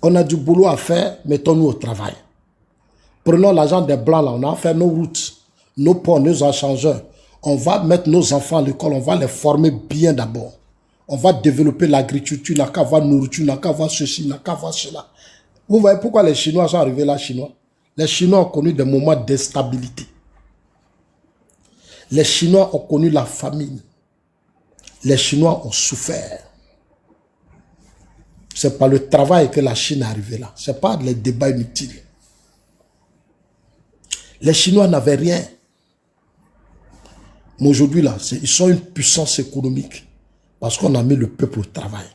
On a du boulot à faire, mettons-nous au travail. Prenons l'argent des Blancs, là, on a fait nos routes, nos ponts, nos échangeurs. On va mettre nos enfants à l'école, on va les former bien d'abord. On va développer l'agriculture, n'a qu'à avoir nourriture, n'a qu'à avoir ceci, n'a qu'à avoir cela. Vous voyez pourquoi les Chinois sont arrivés là, Chinois? Les Chinois ont connu des moments d'instabilité. Les Chinois ont connu la famine. Les Chinois ont souffert. C'est par le travail que la Chine est arrivée là. Ce n'est pas les débats inutiles. Les Chinois n'avaient rien. Mais aujourd'hui là, ils sont une puissance économique. Parce qu'on a mis le peuple au travail.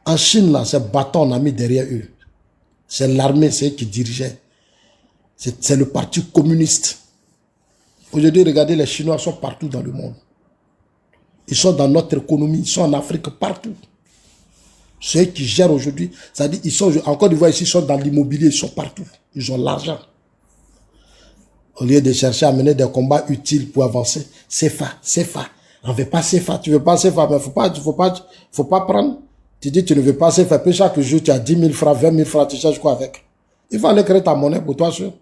En Chine là, ces bâtons on a mis derrière eux. C'est l'armée, c'est eux qui dirigeaient. C'est le parti communiste. Aujourd'hui, regardez, les Chinois sont partout dans le monde. Ils sont dans notre économie, ils sont en Afrique, partout. Ceux qui gèrent aujourd'hui, c'est-à-dire, ils sont, en Côte d'Ivoire, ici, ils sont dans l'immobilier, ils sont partout. Ils ont l'argent. Au lieu de chercher à mener des combats utiles pour avancer, CFA. On ne veut pas CFA, tu ne veux pas CFA, mais faut pas prendre. Tu dis, tu ne veux pas CFA, puis chaque jour, tu as 10 000 francs, 20 000 francs, tu cherches quoi avec? Il faut aller créer ta monnaie pour toi seul.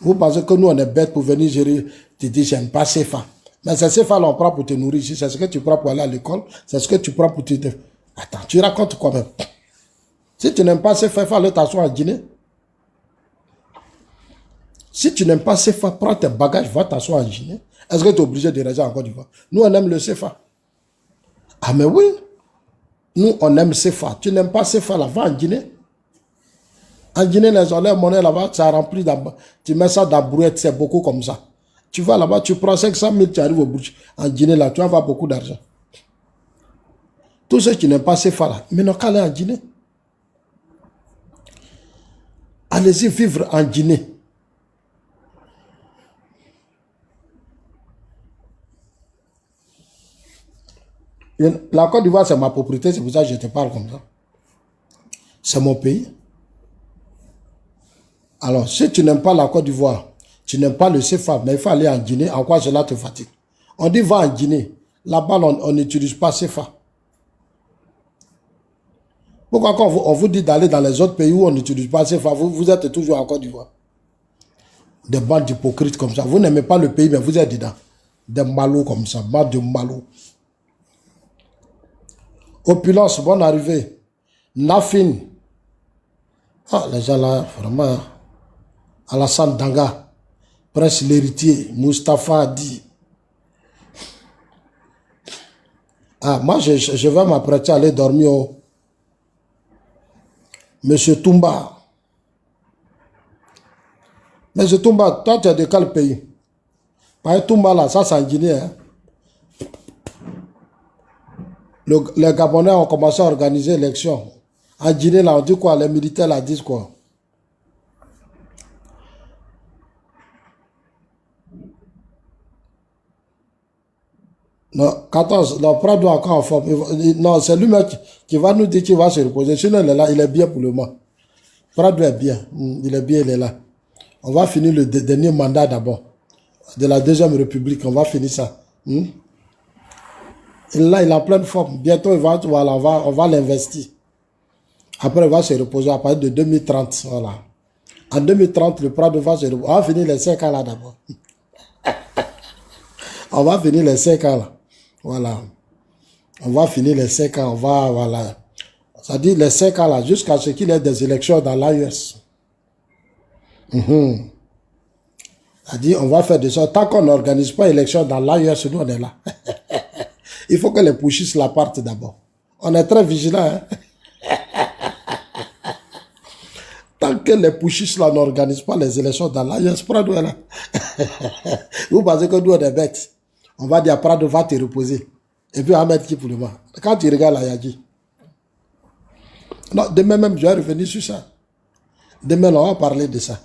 Vous pensez que nous, on est bêtes pour venir gérer, tu dis, j'aime pas CFA. Mais c'est CFA, là, on prend pour te nourrir ici, c'est ce que tu prends pour aller à l'école, c'est ce que tu prends pour te... Attends, tu racontes quoi même? Si tu n'aimes pas CFA, il faut aller t'asseoir en Guinée. Si tu n'aimes pas CFA, prends tes bagages, va t'asseoir en Guinée. Est-ce que tu es obligé de rester en Côte d'Ivoire? Nous, on aime le CFA. Ah, mais oui. Nous, on aime CFA. Tu n'aimes pas CFA, là, va en Guinée. En Guinée, les monnaies là-bas, ça remplit, tu mets ça dans la brouette, c'est beaucoup comme ça. Tu vas là-bas, tu prends 500 000, tu arrives au bout. En Guinée, là, tu vas avoir beaucoup d'argent. Tous ceux qui n'aiment pas CFA, là, mais non, qu'à aller en Guinée. Allez-y vivre en Guinée. La Côte d'Ivoire, c'est ma propriété, c'est pour ça que je te parle comme ça. C'est mon pays. Alors, si tu n'aimes pas la Côte d'Ivoire, tu n'aimes pas le CFA, mais il faut aller en Guinée, en quoi cela te fatigue? On dit va en Guinée. Là-bas, on n'utilise pas CFA. Pourquoi quand on vous dit d'aller dans les autres pays où on n'utilise pas CFA, vous êtes toujours en Côte d'Ivoire? Des bandes d'hypocrites comme ça. Vous n'aimez pas le pays, mais vous êtes dedans. Des malous comme ça, bande de malous. Opulence, bonne arrivée. Nafin. Ah, les gens là, vraiment. Alassane Danga. Prince l'héritier. Mustapha Adi. Ah, moi, je vais m'apprêter à aller dormir au Monsieur Toumba. Monsieur Toumba, toi, tu es de quel pays? Parce que Toumba, là, ça, c'est en Guinée. Hein? Les Gabonais ont commencé à organiser l'élection. En Guinée, là, on dit quoi? Les militaires, là, disent quoi? Non, 14, non, Prado encore en forme. Non, c'est lui-même qui va nous dire qu'il va se reposer. Sinon, il est là, il est bien pour le moment. Prado est bien, il est bien, il est là. On va finir le dernier mandat d'abord. De la Deuxième République, on va finir ça. Il est là, il est en pleine forme. Bientôt, voilà, on va l'investir. Après, il va se reposer à partir de 2030. Voilà. En 2030, le Prado va se reposer. On va finir les 5 ans là d'abord. On va finir les 5 ans là. Voilà. On va finir les 5 ans. On va, voilà. Ça dit les 5 ans là, jusqu'à ce qu'il y ait des élections dans l'AES. Ça dit, on va faire de ça. Tant qu'on n'organise pas l'élection dans l'AES, nous on est là. Il faut que les pushistes la partent d'abord. On est très vigilants. Hein? Tant que les pushistes là n'organisent pas les élections dans l'AES, Prado est là. Vous pensez que nous on est bêtes? On va dire Prado va te reposer. Et puis on va mettre qui pour le moment? Quand tu regardes la Yagi. Non, demain même, je vais revenir sur ça. Demain, on va parler de ça.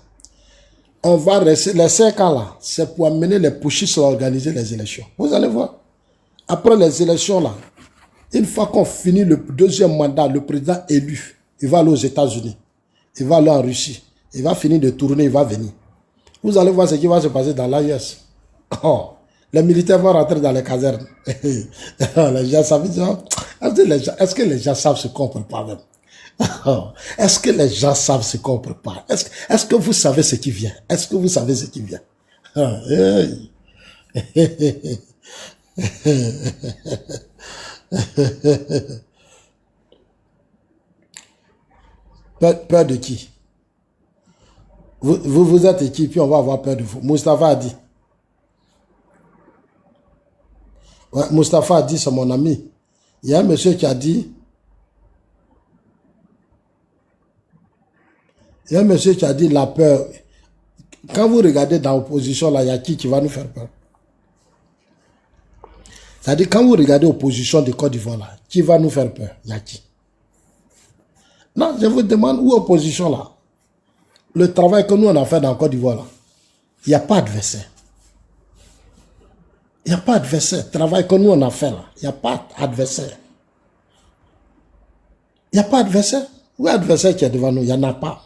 On va rester, les 5 ans là, c'est pour amener les pushistes à organiser les élections. Vous allez voir. Après les élections là, une fois qu'on finit le deuxième mandat, le président élu, il va aller aux États-Unis. Il va aller en Russie. Il va finir de tourner, il va venir. Vous allez voir ce qui va se passer dans l'AES. Oh, les militaires vont rentrer dans les casernes. Les gens savent, est-ce que les gens savent ce qu'on prépare même? Est-ce que les gens savent ce qu'on prépare? Est-ce que vous savez ce qui vient? Est-ce que vous savez ce qui vient? Peur de qui? Vous êtes qui? Puis on va avoir peur de vous. Mustapha a dit. Ouais, Mustapha a dit, c'est mon ami. Il y a un monsieur qui a dit. Il y a un monsieur qui a dit la peur. Quand vous regardez dans l'opposition, là, il y a qui va nous faire peur? C'est-à-dire, quand vous regardez l'opposition de Côte d'Ivoire, là, qui va nous faire peur? Il y a qui? Non, je vous demande, où opposition, là? Le travail que nous, on a fait dans Côte d'Ivoire, là, il n'y a pas d'adversaire. Il n'y a pas d'adversaire. Le travail que nous, on a fait, là, il n'y a pas d'adversaire. Il n'y a pas d'adversaire. Où est l'adversaire qui est devant nous? Il n'y en a pas.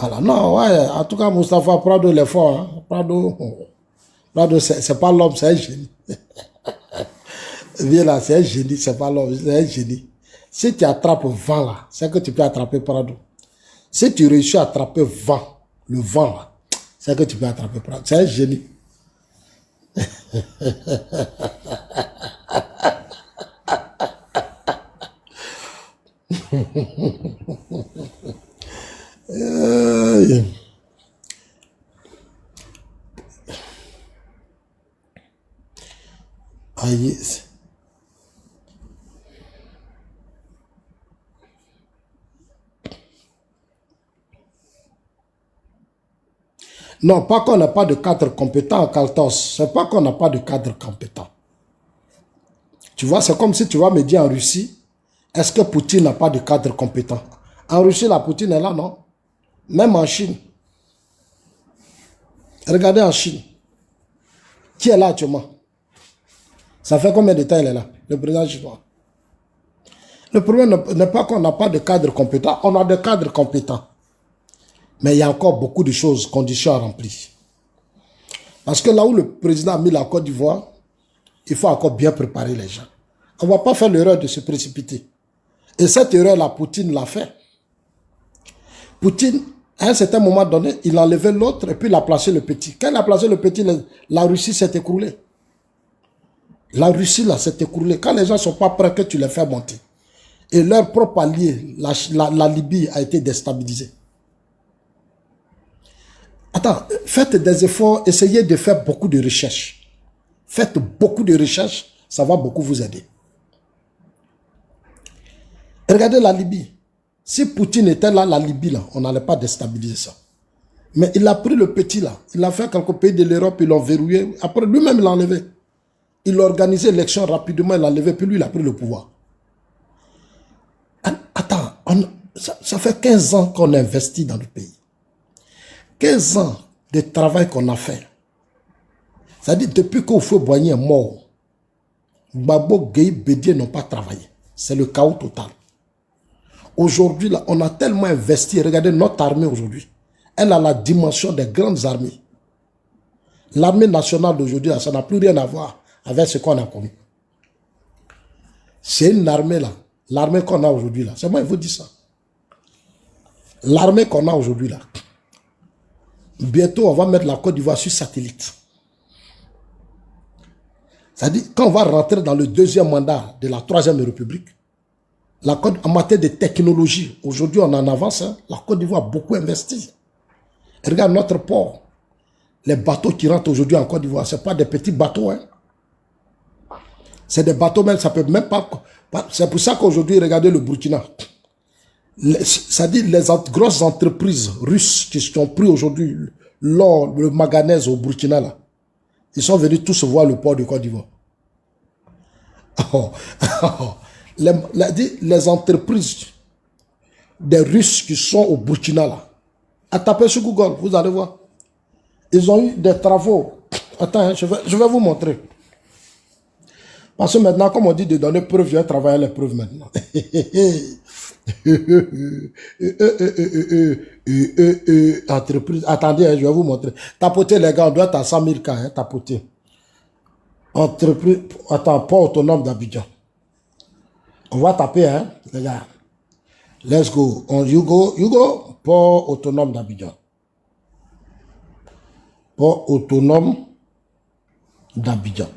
Alors, non, ouais, en tout cas, Mustapha Prado l'effort. Hein. Prado c'est pas l'homme, c'est un génie. Viens là, c'est un génie, c'est pas l'homme, c'est un génie. Si tu attrapes vent là, c'est que tu peux attraper Prado. Si tu réussis à attraper vent, le vent là, c'est que tu peux attraper Prado. C'est un génie. Ah, yes. Non, pas qu'on n'a pas de cadre compétent en Caltos. C'est pas qu'on n'a pas de cadre compétent. Tu vois, c'est comme si tu vas me dire en Russie, est-ce que Poutine n'a pas de cadre compétent? En Russie, la Poutine est là, non? Même en Chine. Regardez en Chine. Qui est là actuellement? Ça fait combien de temps il est là? Le président chinois. Le problème n'est pas qu'on n'a pas de cadre compétent. On a des cadres compétents. Mais il y a encore beaucoup de choses, conditions à remplir. Parce que là où le président a mis la Côte d'Ivoire, il faut encore bien préparer les gens. On ne va pas faire l'erreur de se précipiter. Et cette erreur-là, Poutine l'a fait. Poutine, à un certain moment donné, il a enlevé l'autre et puis il a placé le petit. Quand il a placé le petit, la Russie s'est écroulée. La Russie, là, s'est écroulée. Quand les gens ne sont pas prêts, que tu les fais monter. Et leur propre allié, la Libye, a été déstabilisée. Attends, faites des efforts, essayez de faire beaucoup de recherches. Faites beaucoup de recherches, ça va beaucoup vous aider. Regardez la Libye. Si Poutine était là, la Libye, là, on n'allait pas déstabiliser ça. Mais il a pris le petit là. Il a fait quelques pays de l'Europe, ils l'ont verrouillé. Après, lui-même, il l'a enlevé. Il a organisé l'élection rapidement, il l'a enlevé, puis lui, il a pris le pouvoir. Attends, ça fait 15 ans qu'on investit dans le pays. 15 ans de travail qu'on a fait. C'est-à-dire, depuis qu'Houphouët-Boigny est mort, Gbagbo, Gueye, Bédié n'ont pas travaillé. C'est le chaos total. Aujourd'hui, là, on a tellement investi. Regardez notre armée aujourd'hui. Elle a la dimension des grandes armées. L'armée nationale d'aujourd'hui, ça n'a plus rien à voir avec ce qu'on a connu. C'est une armée là. L'armée qu'on a aujourd'hui là. C'est moi qui vous dis ça. L'armée qu'on a aujourd'hui là. Bientôt, on va mettre la Côte d'Ivoire sur satellite. C'est-à-dire, quand on va rentrer dans le deuxième mandat de la Troisième République, la Côte, en matière de technologie, aujourd'hui on en avance, hein, la Côte d'Ivoire a beaucoup investi. Et regarde notre port. Les bateaux qui rentrent aujourd'hui en Côte d'Ivoire, ce ne sont pas des petits bateaux. Hein. C'est des bateaux même, ça peut même pas... C'est pour ça qu'aujourd'hui, regardez le Burkina. C'est-à-dire les grosses entreprises russes qui ont pris aujourd'hui l'or, le manganèse au Burkina, là, ils sont venus tous voir le port de Côte d'Ivoire. Les entreprises des Russes qui sont au Burkina, là, à taper sur Google, vous allez voir. Ils ont eu des travaux. Attends, hein, je vais vous montrer. Parce que maintenant, comme on dit de donner preuve, je vais travailler les preuves maintenant. Entreprise. Attendez, hein, je vais vous montrer. Tapotez les gars, on doit être à 100 000 cas, hein, tapotez. Entreprise. Attends, port autonome d'Abidjan. On va taper, hein, les gars. Let's go. You go. Port autonome d'Abidjan. Port autonome d'Abidjan.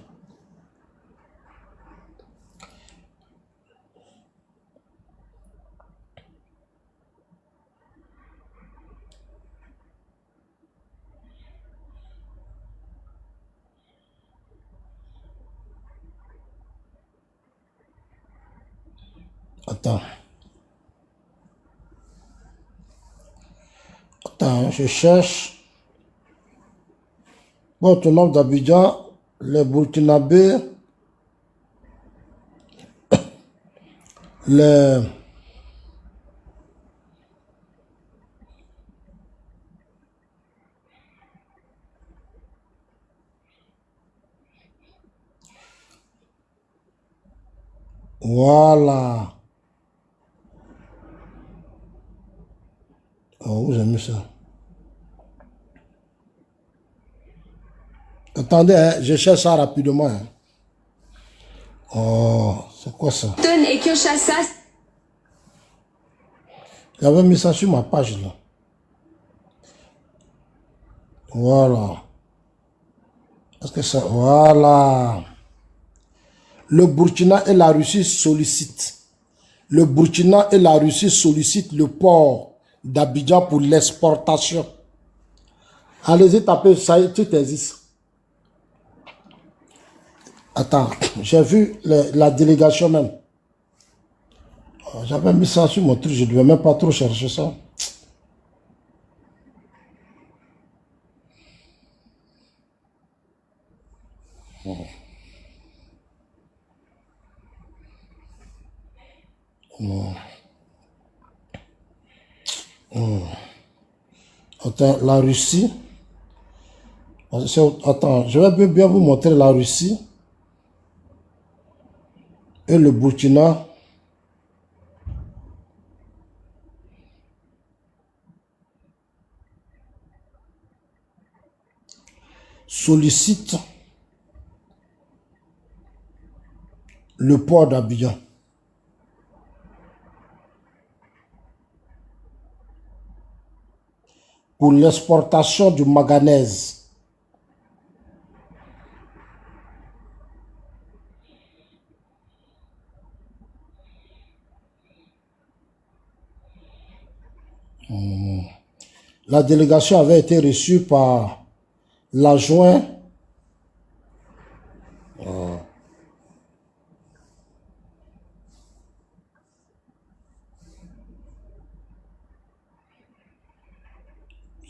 Attends. Attends, je cherche. Bon, ton nom d'Abidjan, les Burkinabés, les... Voilà. Oh, où j'ai mis ça? Attendez, hein, je cherche ça rapidement. Hein. Oh, c'est quoi ça? Et Kinshasa. J'avais mis ça sur ma page là. Voilà. Est-ce que ça... Voilà. Le Burkina et la Russie sollicitent. Le Burkina et la Russie sollicitent le port d'Abidjan pour l'exportation. Allez-y, tapez, ça y est, tout existe. Attends, j'ai vu la délégation même. J'avais mis ça sur mon truc, je ne devais même pas trop chercher ça. Non. Attends, la Russie. Attends, je vais bien vous montrer la Russie et le Burkina. sollicite le port d'Abidjan. Pour l'exportation du manganèse. La délégation avait été reçue par l'adjoint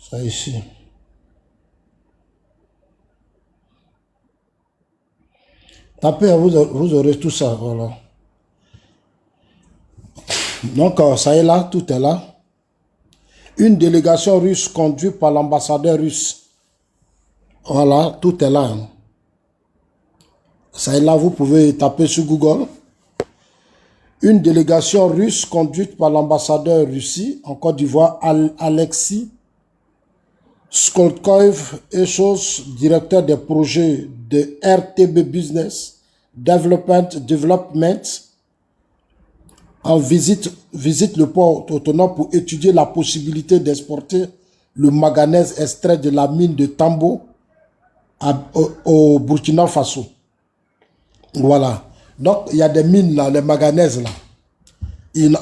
ça ici. Tapez, vous aurez tout ça. Voilà. Donc, ça est là, tout est là. Une délégation russe conduite par l'ambassadeur russe. Voilà, tout est là. Hein. Ça est là, vous pouvez taper sur Google. Une délégation russe conduite par l'ambassadeur Russie en Côte d'Ivoire, Alexis Skolkoev, directeur des projets de RTB Business Development, en visite le port autonome pour étudier la possibilité d'exporter le manganèse extrait de la mine de Tambo au Burkina Faso. Voilà. Donc, il y a des mines là, les manganèses là.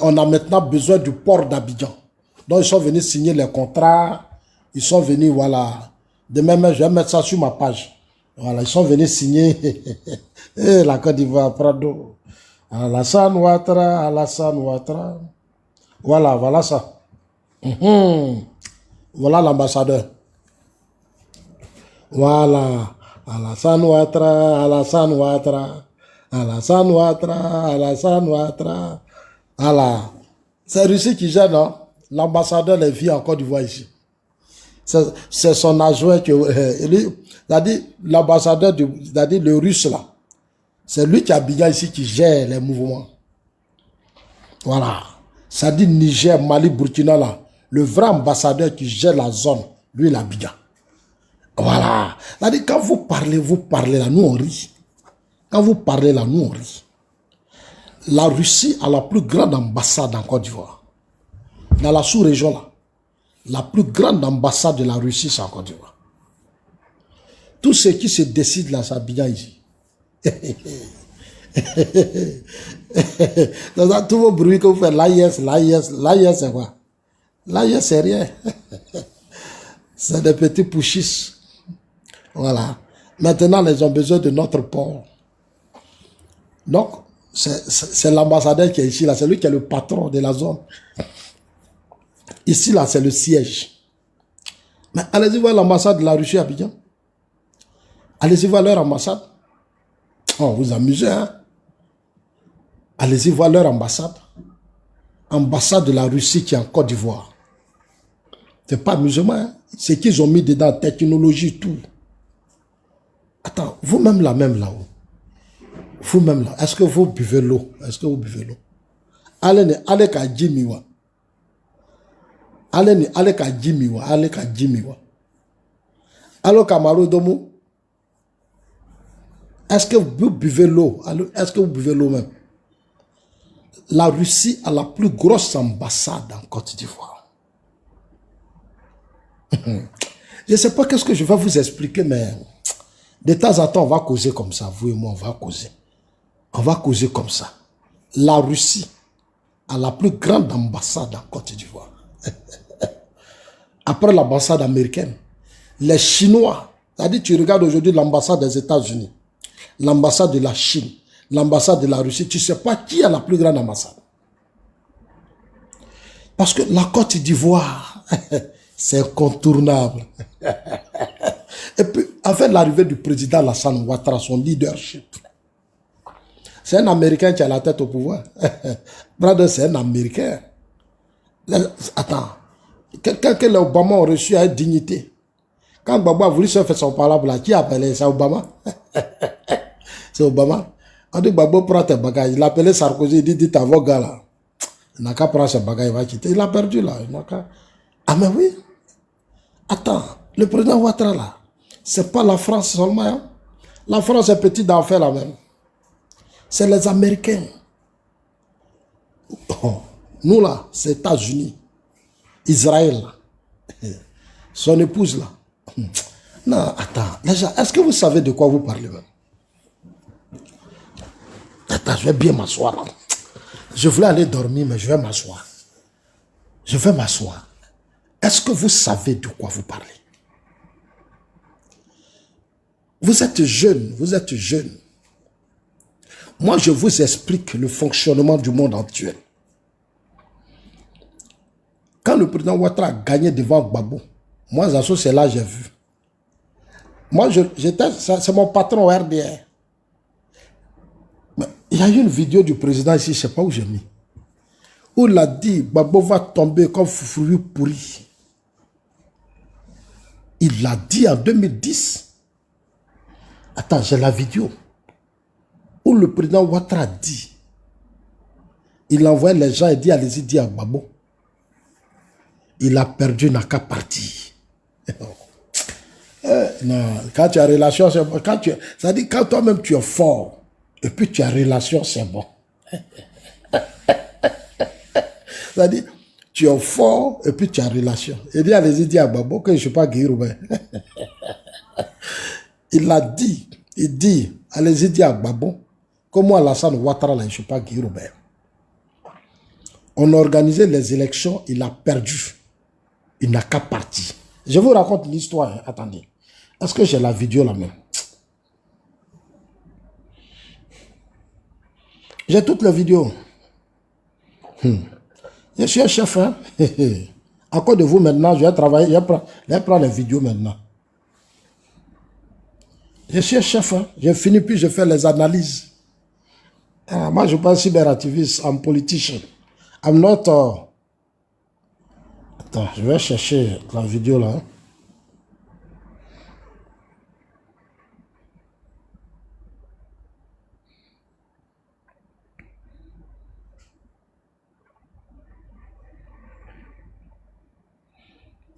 On a maintenant besoin du port d'Abidjan. Donc, ils sont venus signer les contrats. Ils sont venus, voilà. De même, je vais mettre ça sur ma page. Voilà, ils sont venus signer. La Côte d'Ivoire, Prado. Alassane Ouattara. Voilà, voilà ça. Voilà l'ambassadeur. Voilà. Alassane Ouattara. Voilà. C'est Russie qui gère, non? L'ambassadeur les vit en Côte d'Ivoire ici. C'est son adjoint que... c'est-à-dire l'ambassadeur, c'est-à-dire le russe là. C'est lui qui a Abidjan ici qui gère les mouvements. Voilà. Ça dit Niger, Mali, Burkina là. Le vrai ambassadeur qui gère la zone, lui, l'Abidjan. Voilà. C'est-à-dire quand vous parlez là, nous on rit. Quand vous parlez là, nous on rit. La Russie a la plus grande ambassade en Côte d'Ivoire. Dans la sous-région là. La plus grande ambassade de la Russie, c'est en Côte d'Ivoire. Tout ce qui se décide là, c'est Abidjan ici. Tous vos bruits que vous faites, l'AIS, c'est quoi? L'AIS, c'est rien. C'est des petits pouchis. Voilà. Maintenant, ils ont besoin de notre port. Donc, c'est l'ambassadeur qui est ici, là. C'est lui qui est le patron de la zone. Ici, là, c'est le siège. Mais allez-y voir l'ambassade de la Russie à Abidjan. Allez-y voir leur ambassade. Oh, vous amusez, hein? Allez-y voir leur ambassade. Ambassade de la Russie qui est en Côte d'Ivoire. C'est pas amusement, hein? C'est qu'ils ont mis dedans technologie, tout. Attends, vous-même là-haut. Vous-même là. Est-ce que vous buvez l'eau? Est-ce que vous buvez l'eau? Allez qu'à Jimiwa. Allez qu'à Jimiwa. Allô Camaro Domo. Est-ce que vous buvez l'eau? Est-ce que vous buvez l'eau même? La Russie a la plus grosse ambassade en Côte d'Ivoire. Je ne sais pas qu'est-ce que je vais vous expliquer, mais de temps en temps, on va causer comme ça. Vous et moi, on va causer. On va causer comme ça. La Russie a la plus grande ambassade en Côte d'Ivoire. Après l'ambassade américaine, les Chinois, c'est-à-dire tu regardes aujourd'hui l'ambassade des États-Unis, l'ambassade de la Chine, l'ambassade de la Russie, tu ne sais pas qui a la plus grande ambassade. Parce que la Côte d'Ivoire, c'est incontournable. Et puis, avec l'arrivée du président Alassane Ouattara, son leadership, c'est un Américain qui a la tête au pouvoir. Brother, c'est un Américain. Attends, quelqu'un que les Obama ont reçu avec dignité. Quand Baba a voulu se faire son parole là, qui a appelé? C'est Obama. C'est Obama. On dit Baba prend tes bagages. Il a appelé Sarkozy, il dit à vos gars là. Il n'a qu'à prendre ses bagages, il va quitter. Il a perdu là. Ah mais oui. Attends, le président Ouattara là, c'est pas la France seulement. Hein. La France est petite d'enfer là même. C'est les Américains. Oh, nous là, c'est États-Unis. Israël là. Son épouse là. Non, attends, les gens, est-ce que vous savez de quoi vous parlez même? Attends, je vais bien m'asseoir là. Je voulais aller dormir, mais je vais m'asseoir. Je vais m'asseoir. Est-ce que vous savez de quoi vous parlez? Vous êtes jeune, vous êtes jeune. Moi, je vous explique le fonctionnement du monde actuel. Quand le président Ouattara a gagné devant Gbagbo, moi, Zasso, c'est là que j'ai vu. Moi, c'est mon patron au RDR. Mais il y a eu une vidéo du président ici, je ne sais pas où j'ai mis, où il a dit, Gbagbo va tomber comme fruit pourri. Il l'a dit en 2010. Attends, j'ai la vidéo. Où le président Ouattara dit, il envoie les gens et dit, allez-y, dit à Gbagbo. Il a perdu, il n'a qu'à partir. Non, quand tu as relation, c'est bon. Ça dit, quand toi-même tu es fort, et puis tu as relation, c'est bon. Ça dit, tu es fort, et puis tu as relation. Il dit, allez-y, dis à Gbagbo que je ne suis pas Guy-Roubaix. Il a dit, il dit, allez-y, dis à Gbagbo que moi, Alassane Ouattara, je ne suis pas Guy-Roubaix. On a organisé les élections, il a perdu. Il n'a qu'à partir. Je vous raconte l'histoire, hein. Attendez. Est-ce que j'ai la vidéo là même? J'ai toutes les vidéos. Je suis un chef. Hein? À cause de vous maintenant, je vais travailler, je vais prendre les vidéos maintenant. Je suis un chef. Hein? J'ai fini puis je fais les analyses. Moi, je ne suis pas cyberactiviste, I'm politician. I'm not... Attends, je vais chercher la vidéo là. Hein?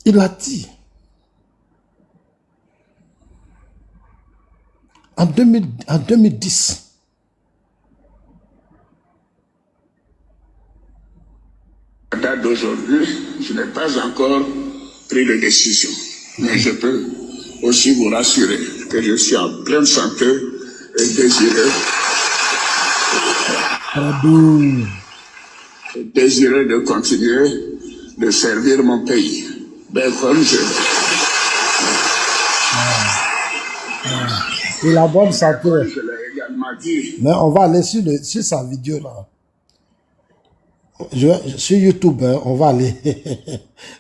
Il a dit, en 2010, à date d'aujourd'hui, je n'ai pas encore pris de décision. Mais je peux aussi vous rassurer que je suis en pleine santé et désireux de continuer de servir mon pays. Ben, comme je... Il a bonne santé. Je l'ai également dit. Mais on va aller sur sa vidéo là. Sur YouTube, hein, on va aller.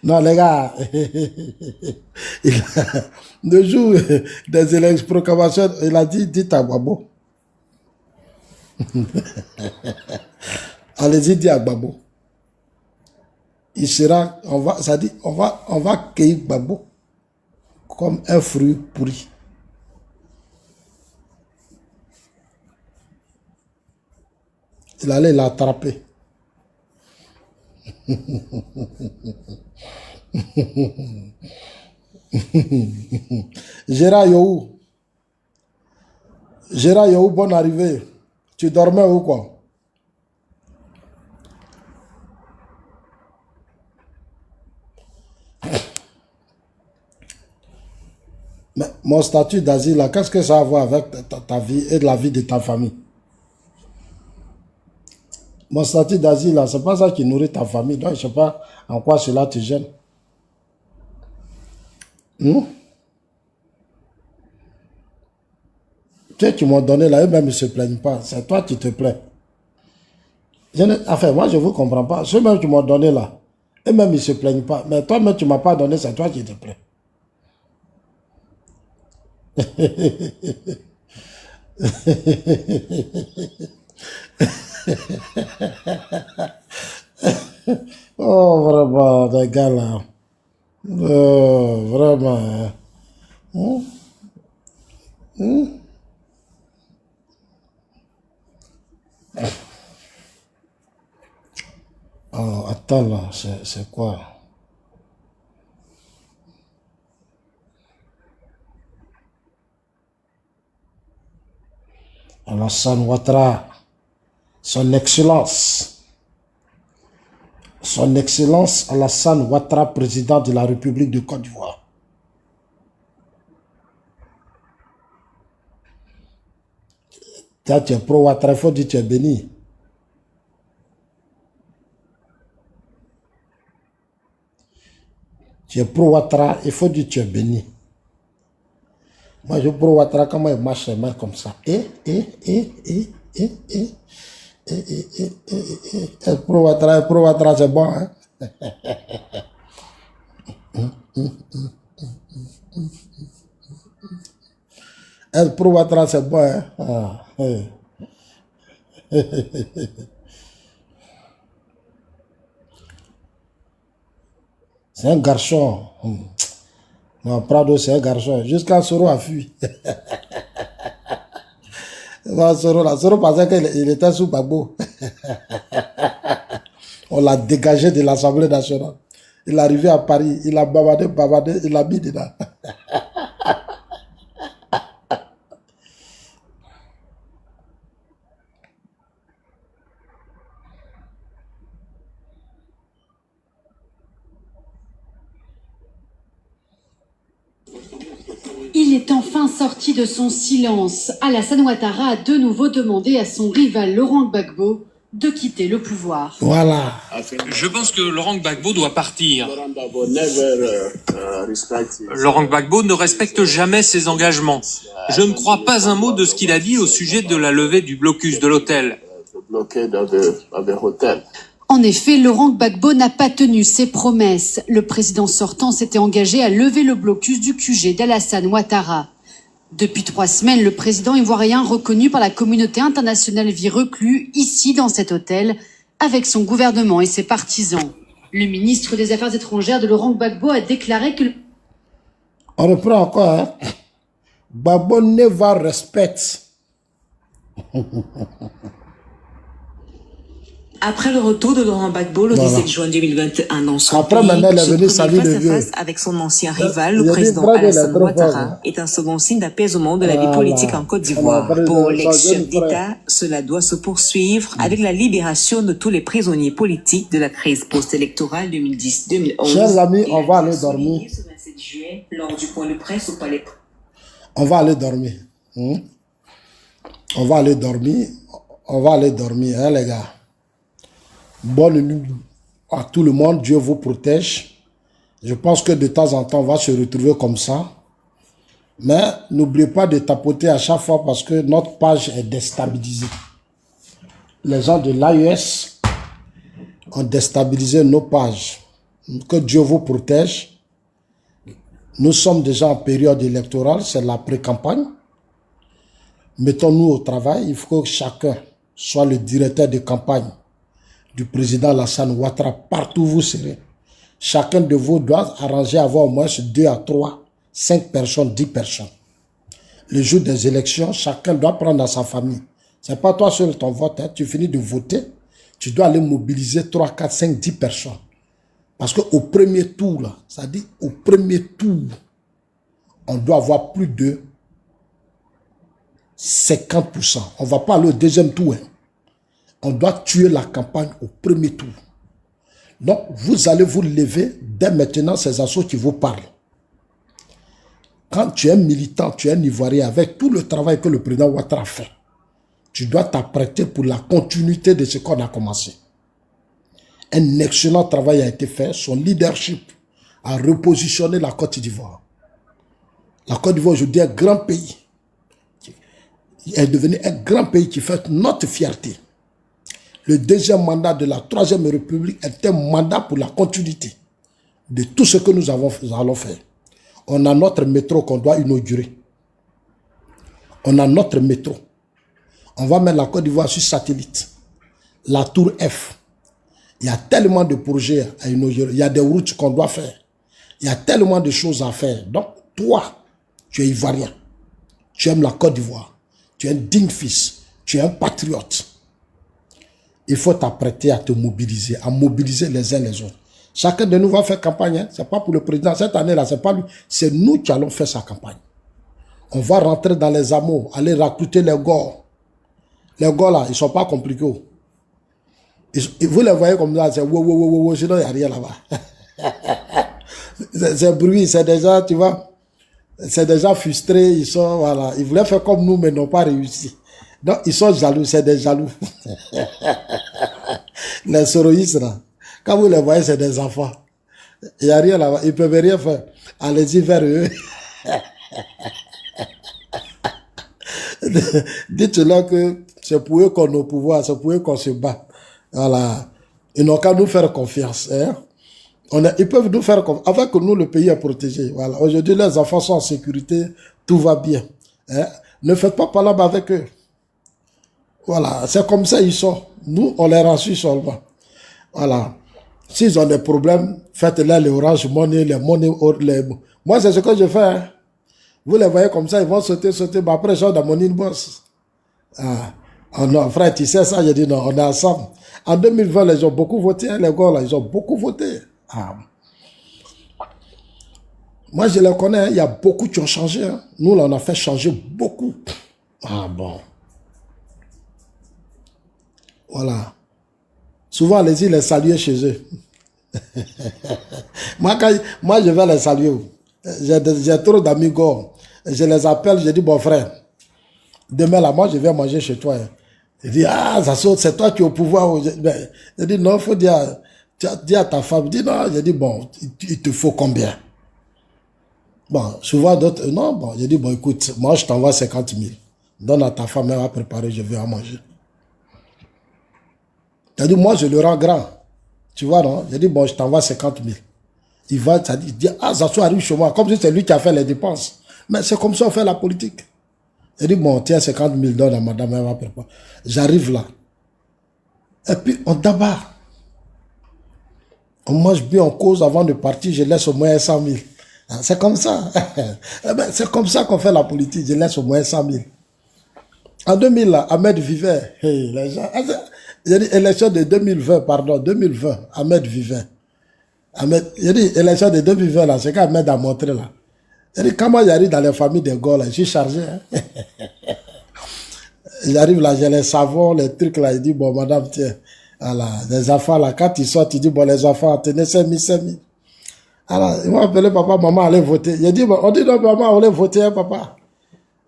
Non, les gars, le jour des élections, proclamations, il a dit, dites à Gbagbo. Allez-y, dites à Gbagbo. Il sera, ça dit, on va cueillir Gbagbo comme un fruit pourri. Il allait l'attraper. Gérard Yohou. Gérard Yohou, bonne arrivée. Tu dormais ou quoi? Mais mon statut d'asile, là, qu'est-ce que ça a à voir avec ta vie et la vie de ta famille? Mon statut d'asile, là, c'est pas ça qui nourrit ta famille. Donc, je ne sais pas en quoi cela te gêne. Tu m'as donné là, eux-mêmes ne se plaignent pas. C'est toi qui te plains. Enfin, moi, je ne vous comprends pas. Ceux-mêmes qui m'ont donné là, eux-mêmes ils ne se plaignent pas. Mais toi-même, tu ne m'as pas donné, c'est toi qui te plains. Oh, vraiment, les gars là. Oh, vraiment. Oh, attends là, c'est quoi? Alassane Ouattara, son Excellence Alassane Ouattara, président de la République de Côte d'Ivoire. Tu es pro Ouattara, il faut dire que tu es béni. Tu es pro Ouattara, il faut dire que tu es béni. Moi, je pro Ouattara, comment il marche les mains comme ça. Pro Ouattara, c'est bon, hein? Pro Ouattara, c'est bon, hein? Ah, c'est un garçon. Non, Prado, c'est un garçon. Jusqu'à Soro a fui. Non, Soro pensait qu'il était sous Gbagbo. On l'a dégagé de l'Assemblée nationale. Il est arrivé à Paris. Il a bavardé, il l'a mis dedans. Il est enfin sorti de son silence. Alassane Ouattara a de nouveau demandé à son rival Laurent Gbagbo de quitter le pouvoir. Voilà. Je pense que Laurent Gbagbo doit partir. Laurent Gbagbo ne respecte jamais ses engagements. Je ne crois pas un mot de ce qu'il a dit au sujet de la levée du blocus de l'hôtel. En effet, Laurent Gbagbo n'a pas tenu ses promesses. Le président sortant s'était engagé à lever le blocus du QG d'Alassane Ouattara. Depuis 3 semaines, le président ivoirien reconnu par la communauté internationale vit reclus ici dans cet hôtel avec son gouvernement et ses partisans. Le ministre des Affaires étrangères de Laurent Gbagbo a déclaré que... On reprend encore, hein? Gbagbo never respect. Après le retour de Laurent Gbagbo le 17 juin 2021 dans son Après, pays, maintenant, il est se venu trouver saluer le face à vieux. face avec son ancien rival, le Il a dit, président bravo, Alassane il est trop Ouattara, fort. est un second signe d'apaisement de la vie Voilà. politique en Côte d'Ivoire. Alors, Pour son l'ex-chef jeune frère. d'État, cela doit se poursuivre avec la libération de tous les prisonniers politiques de la crise post-électorale 2010-2011. Chers amis, Il on a va été aller dormir. souligné ce 27 juillet lors du point de presse au Palais. On va aller dormir. On va aller dormir. On va aller dormir, hein, les gars. Bonne nuit à tout le monde. Dieu vous protège. Je pense que de temps en temps, on va se retrouver comme ça. Mais n'oubliez pas de tapoter à chaque fois parce que notre page est déstabilisée. Les gens de l'AES ont déstabilisé nos pages. Que Dieu vous protège. Nous sommes déjà en période électorale, c'est la pré-campagne. Mettons-nous au travail. Il faut que chacun soit le directeur de campagne du président Alassane Ouattara partout où vous serez. Chacun de vous doit arranger avoir au moins 2 à 3, 5 personnes, 10 personnes. Le jour des élections, chacun doit prendre dans sa famille. C'est pas toi seul ton vote, hein. Tu finis de voter, tu dois aller mobiliser 3, 4, 5, 10 personnes. Parce qu'au premier tour, là, ça dit au premier tour, on doit avoir plus de 50%. On ne va pas aller au deuxième tour. Hein. On doit tuer la campagne au premier tour. Donc, vous allez vous lever dès maintenant ces assauts qui vous parlent. Quand tu es militant, tu es un Ivoirien, avec tout le travail que le président Ouattara fait, tu dois t'apprêter pour la continuité de ce qu'on a commencé. Un excellent travail a été fait. Son leadership a repositionné la Côte d'Ivoire. La Côte d'Ivoire aujourd'hui est un grand pays. Elle est devenu un grand pays qui fait notre fierté. Le deuxième mandat de la Troisième République est un mandat pour la continuité de tout ce que nous allons faire. On a notre métro qu'on doit inaugurer. On a notre métro. On va mettre la Côte d'Ivoire sur satellite. La tour F. Il y a tellement de projets à inaugurer. Il y a des routes qu'on doit faire. Il y a tellement de choses à faire. Donc, toi, tu es Ivoirien. Tu aimes la Côte d'Ivoire. Tu es un digne fils. Tu es un patriote. Il faut t'apprêter à te mobiliser, à mobiliser les uns les autres. Chacun de nous va faire campagne. Hein? Ce n'est pas pour le président. Cette année-là, ce n'est pas lui. C'est nous qui allons faire sa campagne. On va rentrer dans les hameaux, aller recruter les gars. Les gars là, ils ne sont pas compliqués. Oh. Vous les voyez comme ça, c'est wow, sinon il n'y a rien là-bas. C'est bruit, c'est déjà, tu vois, c'est déjà frustré, ils sont, voilà, ils voulaient faire comme nous, mais n'ont pas réussi. Donc, ils sont jaloux, c'est des jaloux. Les soroïstes là, quand vous les voyez, c'est des enfants. Il n'y a rien là-bas, ils ne peuvent rien faire. Allez-y vers eux. Dites-leur que c'est pour eux qu'on a au pouvoir, c'est pour eux qu'on se bat. Voilà. Ils n'ont qu'à nous faire confiance. Hein? Ils peuvent nous faire confiance. Avec nous, le pays est protégé. Voilà. Aujourd'hui, les enfants sont en sécurité, tout va bien. Hein? Ne faites pas palabre avec eux. Voilà. C'est comme ça ils sont. Nous, on les rassure seulement. Voilà. S'ils ont des problèmes, faites-les les Orange Money, les Money. Moi, c'est ce que je fais. Hein? Vous les voyez comme ça, ils vont sauter. Mais après, je dans mon inbox. Ah. Oh non, frère, tu sais ça, j'ai dit non, on est ensemble. En 2020, les gens ont beaucoup voté, hein, les gars là, ils ont beaucoup voté. Ah. Moi, je les connais, hein, il y a beaucoup qui ont changé. Hein. Nous, là, on a fait changer beaucoup. Ah bon. Voilà. Souvent, allez-y les saluer chez eux. moi, je vais les saluer. J'ai trop d'amis gars. Je les appelle, je dis, bon frère, demain là, moi, je vais manger chez toi. Hein. Il dit, ah, ça saute, c'est toi qui es au pouvoir. Je dis, non, il faut dire à ta femme. Il dit, non, je dis, bon, il te faut combien? Bon, souvent d'autres, non, bon, je dis, bon, écoute, moi, je t'envoie 50 000. Donne à ta femme, elle va préparer, je vais à manger. Il dit, moi, je le rends grand. Tu vois, non? Je dis, bon, je t'envoie 50 000. Il va, ça dit, ah, ça soit arrive chez moi, comme si c'est lui qui a fait les dépenses. Mais c'est comme ça on fait la politique. Il dit, bon, tiens, 50 000 $ à madame, elle va préparer. J'arrive là. Et puis, on tabac. On mange bien, on cause avant de partir, je laisse au moins 100 000. C'est comme ça. C'est comme ça qu'on fait la politique, je laisse au moins 100 000. En 2000, là, Ahmed vivait. Hey, les gens, j'ai dit, élection de 2020, pardon, 2020, Ahmed vivait. J'ai dit, élection de 2020, là, c'est qu'Ahmed a montré, là. J'ai dit, quand moi j'arrive dans les familles des gars, là, je suis chargé. Hein? J'arrive là, j'ai les savons, les trucs là, il dit, bon, madame, tiens, voilà, les enfants là, quand ils sortent, il dit, bon, les enfants, tenez 5 000. Alors, ils m'ont appelé papa, maman, allez voter. J'ai dit, bon, on dit, non, maman, on allait voter, hein, papa.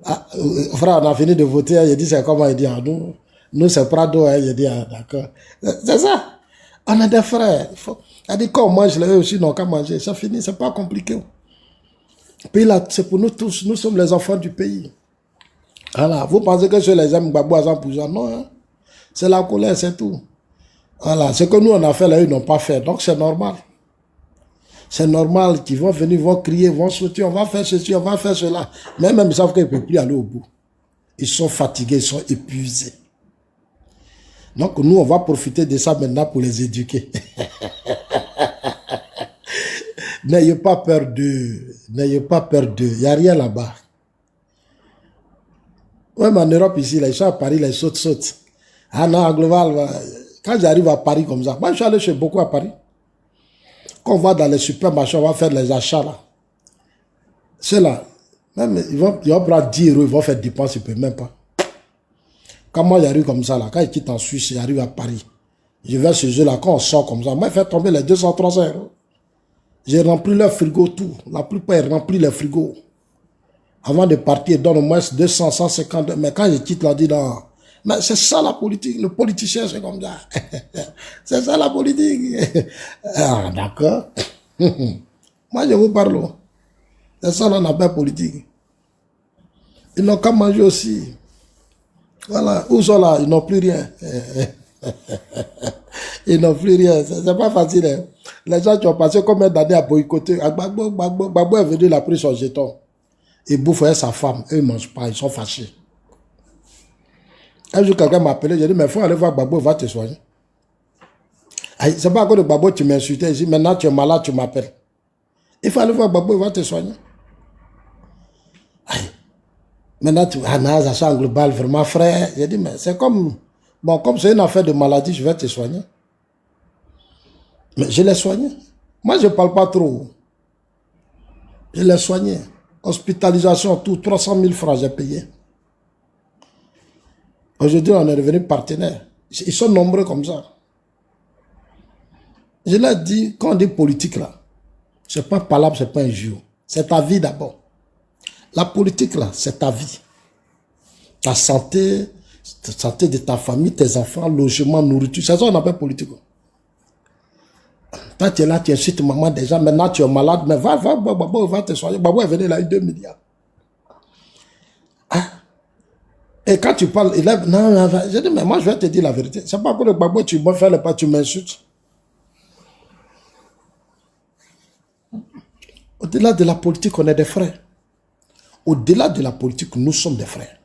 Ah, frère, on a fini de voter, hein. J'ai dit, c'est comment? Il dit, ah, nous c'est Prado, hein. J'ai dit, ah, d'accord. C'est ça. On a des frères. Il dit, quand on mange, eux aussi n'ont qu'à manger. C'est fini, c'est pas compliqué. Puis là, c'est pour nous tous, nous sommes les enfants du pays. Voilà, vous pensez que je les aime, Gbagbo à 100%? Non, hein? C'est la colère, c'est tout. Voilà, ce que nous on a fait là, ils n'ont pas fait, donc c'est normal. C'est normal qu'ils vont venir, vont crier, vont sauter, on va faire ceci, on va faire cela. Mais même ils savent qu'ils ne peuvent plus aller au bout. Ils sont fatigués, ils sont épuisés. Donc nous, on va profiter de ça maintenant pour les éduquer. N'ayez pas peur d'eux. N'ayez pas peur d'eux. Il n'y a rien là-bas. Ouais, mais en Europe ici, là, ils sont à Paris, là, ils sautent. Ah non, en global, quand j'arrive à Paris comme ça, moi je suis allé chez beaucoup à Paris. Quand on va dans les supermarchés, on va faire les achats là. Ceux-là, même ils vont prendre 10 €, ils vont faire dépenses, ils ne peuvent même pas. Quand moi j'arrive comme ça là, quand ils quittent en Suisse, j'arrive à Paris. Je vais chez eux là, quand on sort comme ça, moi je fais tomber les 200-300 €. J'ai rempli leur frigo, tout. La plupart, ils remplissent les frigos. Avant de partir, ils donnent au moins 200, 150. Mais quand je quitte, là, dit non. Mais c'est ça la politique. Le politicien, c'est comme ça. C'est ça la politique. Ah, d'accord. Moi, je vous parle. C'est ça qu'on appelle politique. Ils n'ont qu'à manger aussi. Voilà. Où sont là? Ils n'ont plus rien. Ils n'ont plus rien. C'est pas facile. Hein? Les gens qui ont passé combien d'années à boycotter. Gbagbo est venu, il a pris son jeton. Il bouffe sa femme. Eux, ils ne mangent pas. Ils sont fâchés. Un jour, quelqu'un m'a appelé. J'ai dit, mais il faut aller voir Gbagbo, il va te soigner. C'est pas à cause de Gbagbo tu m'insultais. Ici. Maintenant, tu es malade, tu m'appelles. Il faut aller voir Gbagbo, il va te soigner. Aïe. Maintenant, ça soit global, vraiment, frère. J'ai dit, mais c'est comme... Bon, comme c'est une affaire de maladie, je vais te soigner. Mais je l'ai soigné. Moi, je ne parle pas trop. Je l'ai soigné. Hospitalisation, tout, 300 000 francs, j'ai payé. Aujourd'hui, on est devenus partenaires. Ils sont nombreux comme ça. Je leur dis, quand on dit politique là, c'est pas palabre, c'est pas un jeu. C'est ta vie d'abord. La politique là, c'est ta vie. Ta santé de ta famille, tes enfants, logement, nourriture. C'est ça qu'on appelle politique. Toi, tu es là, tu insultes maman déjà. Maintenant, tu es malade. Mais Babou va te soigner. Babou est venu là, 2 milliards. Hein? Et quand tu parles, il lève. Non, je dis, mais moi, je vais te dire la vérité. C'est pas que le Babou, tu me fais le pas, tu m'insultes. Au-delà de la politique, on est des frères. Au-delà de la politique, nous sommes des frères.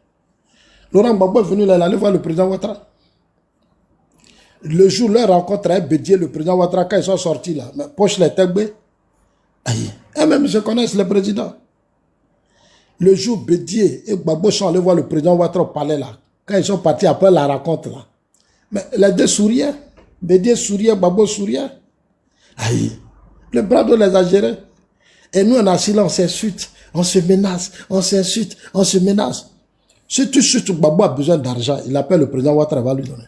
Laurent Gbagbo est venu là, il allait voir le président Ouattara. Le jour, leur rencontre a Bédié, le président Ouattara, quand ils sont sortis là, mais poche les têtes, aïe, et même je connais le président. Le jour, Bédié et Gbagbo sont allés voir le président Ouattara au palais là, quand ils sont partis après la rencontre là. Mais les deux souriaient, Bédié souriait, Gbagbo souriait. Aïe, le bras de les a gérés. Et nous, on a silence, on s'insulte, on se menace, on s'insulte, on se menace. Si tout de suite Gbagbo a besoin d'argent, il appelle le président Ouattara, va lui donner.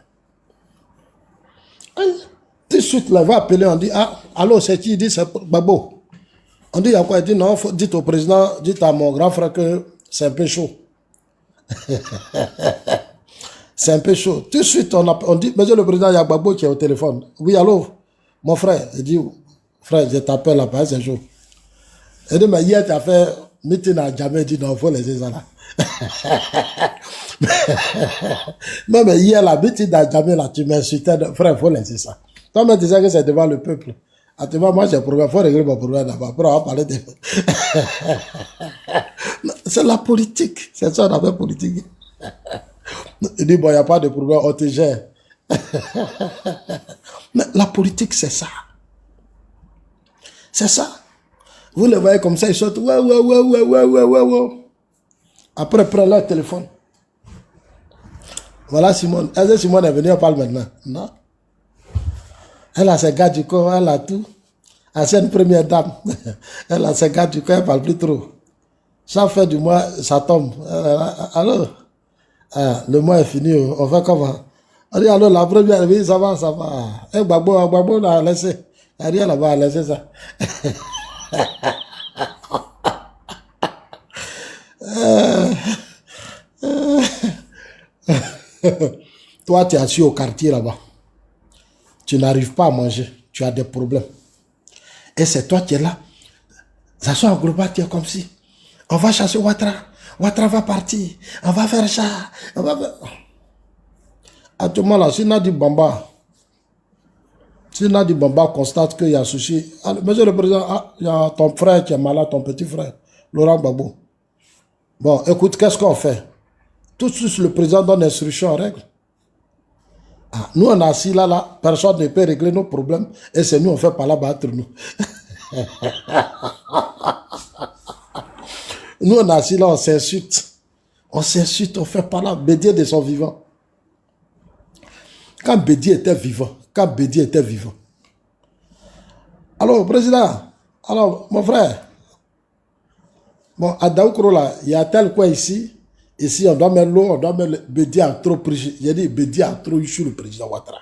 Tout de suite, là, il va appeler, on dit, ah, allô, c'est qui? Il dit, c'est Gbagbo. On dit, il y a quoi? Il dit, non, dites au président, dites à mon grand frère que c'est un peu chaud. C'est un peu chaud. Tout de suite, on dit, monsieur le président, il y a Gbagbo qui est au téléphone. Oui, allô, mon frère. Il dit, frère, je t'appelle là-bas, c'est chaud. Il dit, mais hier, tu as fait meeting à Djamé, il dit, non, il faut laisser ça là. Non, mais hier, la meeting à Djamé, là, tu m'insultais, frère, il faut laisser ça. Toi, tu disais que c'est devant le peuple. Ah, tu vois, moi, j'ai un problème, il faut régler mon problème d'abord. Après, on va parler de... C'est la politique. C'est ça, on appelle politique. Il dit, bon, il n'y a pas de problème, on te gère. Mais la politique, c'est ça. C'est ça. Vous les voyez comme ça, ils sortent, ouais. Après, prends leur téléphone. Voilà Simone. Est-ce que Simone est venue, elle parle maintenant? Non. Elle a ses gars du corps, elle a tout. C'est une première dame. Elle a ses gars du corps, elle ne parle plus trop. Chaque fin du mois, ça tombe. Alors, le mois est fini, on fait comment? On dit, alors, la première, oui, ça va. Et Gbagbo l'a laissé. Il n'y a rien là-bas, a laissé ça. Toi, tu es assis au quartier là-bas. Tu n'arrives pas à manger. Tu as des problèmes. Et c'est toi qui es là. Ça soit en global, tu es comme si. On va chasser Ouattara. Ouattara va partir. On va faire ça. On va faire... À tout moment là, si Nadi Bamba constate qu'il y a souci, monsieur le président, il y a ton frère qui est malade, ton petit frère, Laurent Gbagbo. Bon, écoute, qu'est-ce qu'on fait? Tout de suite, le président donne l'instruction en règle. Nous, on est assis là, personne ne peut régler nos problèmes, et c'est nous, on fait pas là battre nous. Nous, on est assis là, on s'insulte. On fait pas là, Bédié de son vivant. Quand Bédié était vivant. Alors, président, mon frère, bon, à Daoukro là, il y a tel quoi ici, on doit mettre l'eau, on doit mettre Bédié a trop pris. J'ai dit, Bédié a trop eu sur le président Ouattara.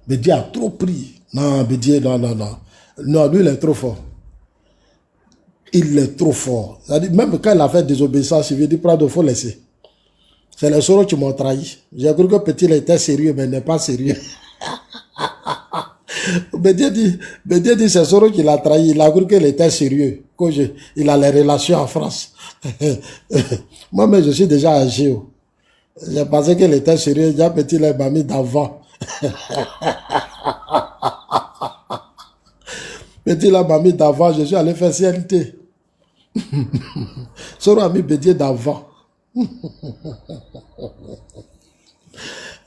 Bédié a trop pris. Non, Bédié, non. Non, lui, il est trop fort. Il est trop fort. C'est-à-dire, même quand il a fait désobéissance, il veut dire, il faut laisser. C'est les Soros qui m'ont trahi. J'ai cru que petit il était sérieux, mais il n'est pas sérieux. Bédié dit c'est Soros qui l'a trahi. Il a cru qu'il était sérieux. Il a les relations en France. Moi-même, je suis déjà âgé. J'ai pensé qu'il était sérieux. Déjà petit, il m'a mis d'avant. Petit, il m'a mis d'avant. Je suis allé faire CNT. Soros a mis Bédié d'avant.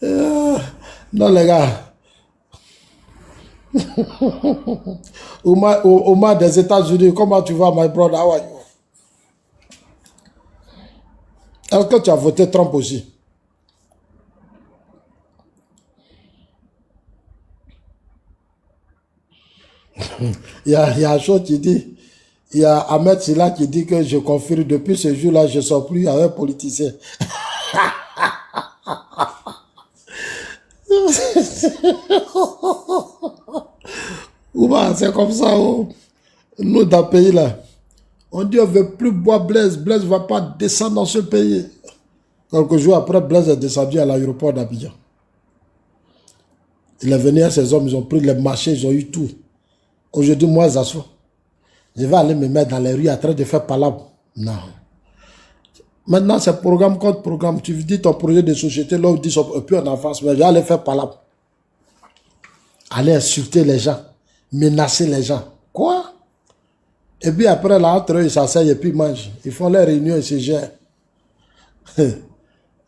Non, les gars. Omar des États-Unis, comment tu vas, my brother? How are you? Est-ce que tu as voté Trump aussi? Il y a un chose qui dit, il y a Ahmed Silla qui dit que je confirme depuis ce jour-là, je ne sors plus avec un politicien. Ouba, c'est comme ça. Oh. Nous, dans le pays là, on dit on ne veut plus boire Blaise. Blaise ne va pas descendre dans ce pays. Quelques jours après, Blaise est descendu à l'aéroport d'Abidjan. Il est venu à ces hommes, ils ont pris les marchés, ils ont eu tout. Aujourd'hui, moi, Zasso, je vais aller me mettre dans les rues en train de faire palabre. Non. Maintenant, c'est programme contre programme. Tu dis ton projet de société, là, on dit plus en avance, mais je vais aller faire palabre. Aller insulter les gens, menacer les gens. Quoi? Et puis après, là, entre eux, ils s'asseyent et puis ils mangent. Ils font les réunions et se gèrent.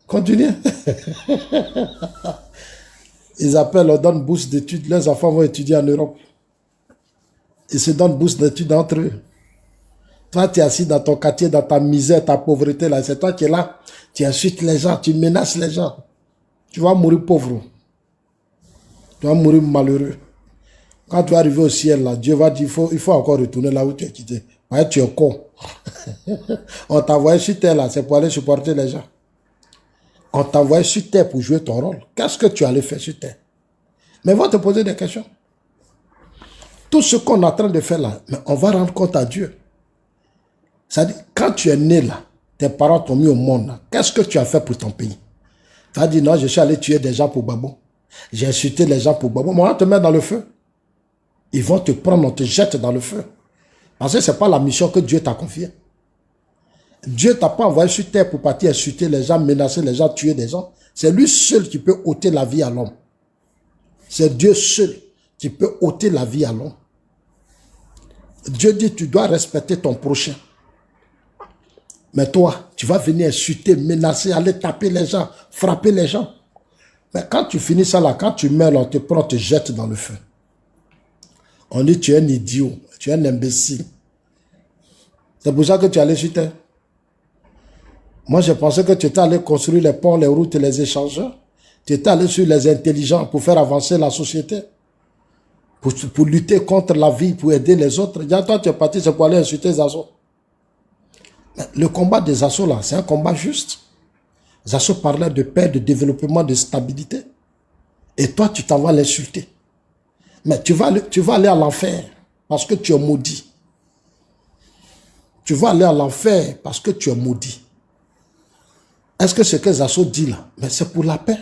Continuez. Ils appellent, on donne bourse d'études. Les enfants vont étudier en Europe. Ils se donnent bourse d'études entre eux. Toi, tu es assis dans ton quartier, dans ta misère, ta pauvreté, là. C'est toi qui es là. Tu insultes les gens, tu menaces les gens. Tu vas mourir pauvre. Tu vas mourir malheureux. Quand tu vas arriver au ciel, là, Dieu va dire, il faut encore retourner là où tu es quitté. Ouais, tu es con. On t'a envoyé sur terre, là, c'est pour aller supporter les gens. On t'a envoyé sur terre pour jouer ton rôle. Qu'est-ce que tu allais faire sur terre? Mais ils vont te poser des questions. Tout ce qu'on est en train de faire là, mais on va rendre compte à Dieu. C'est-à-dire, quand tu es né là, tes parents t'ont mis au monde là, qu'est-ce que tu as fait pour ton pays? Tu as dit non, je suis allé tuer des gens pour Babo. J'ai insulté les gens pour Babo. Mais on va te mettre dans le feu. Ils vont te prendre, on te jette dans le feu. Parce que ce n'est pas la mission que Dieu t'a confiée. Dieu ne t'a pas envoyé sur terre pour partir insulter les gens, menacer les gens, tuer des gens. C'est lui seul qui peut ôter la vie à l'homme. C'est Dieu seul qui peut ôter la vie à l'homme. Dieu dit, tu dois respecter ton prochain. Mais toi, tu vas venir insulter, menacer, aller taper les gens, frapper les gens. Mais quand tu finis ça là, quand tu meurs, on te prend, on te jette dans le feu. On dit, tu es un idiot, tu es un imbécile. C'est pour ça que tu es allé sur terre. Moi, je pensais que tu étais allé construire les ponts, les routes et les échangeurs. Tu étais allé sur les intelligents pour faire avancer la société. Pour lutter contre la vie, pour aider les autres. Déjà, toi, tu es parti, c'est pour aller insulter Zazo. Le combat des Zazo, là, c'est un combat juste. Zazo parlait de paix, de développement, de stabilité. Et toi, tu t'en vas l'insulter. Mais tu vas aller à l'enfer parce que tu es maudit. Tu vas aller à l'enfer parce que tu es maudit. Est-ce que ce que Zazo dit là, mais c'est pour la paix?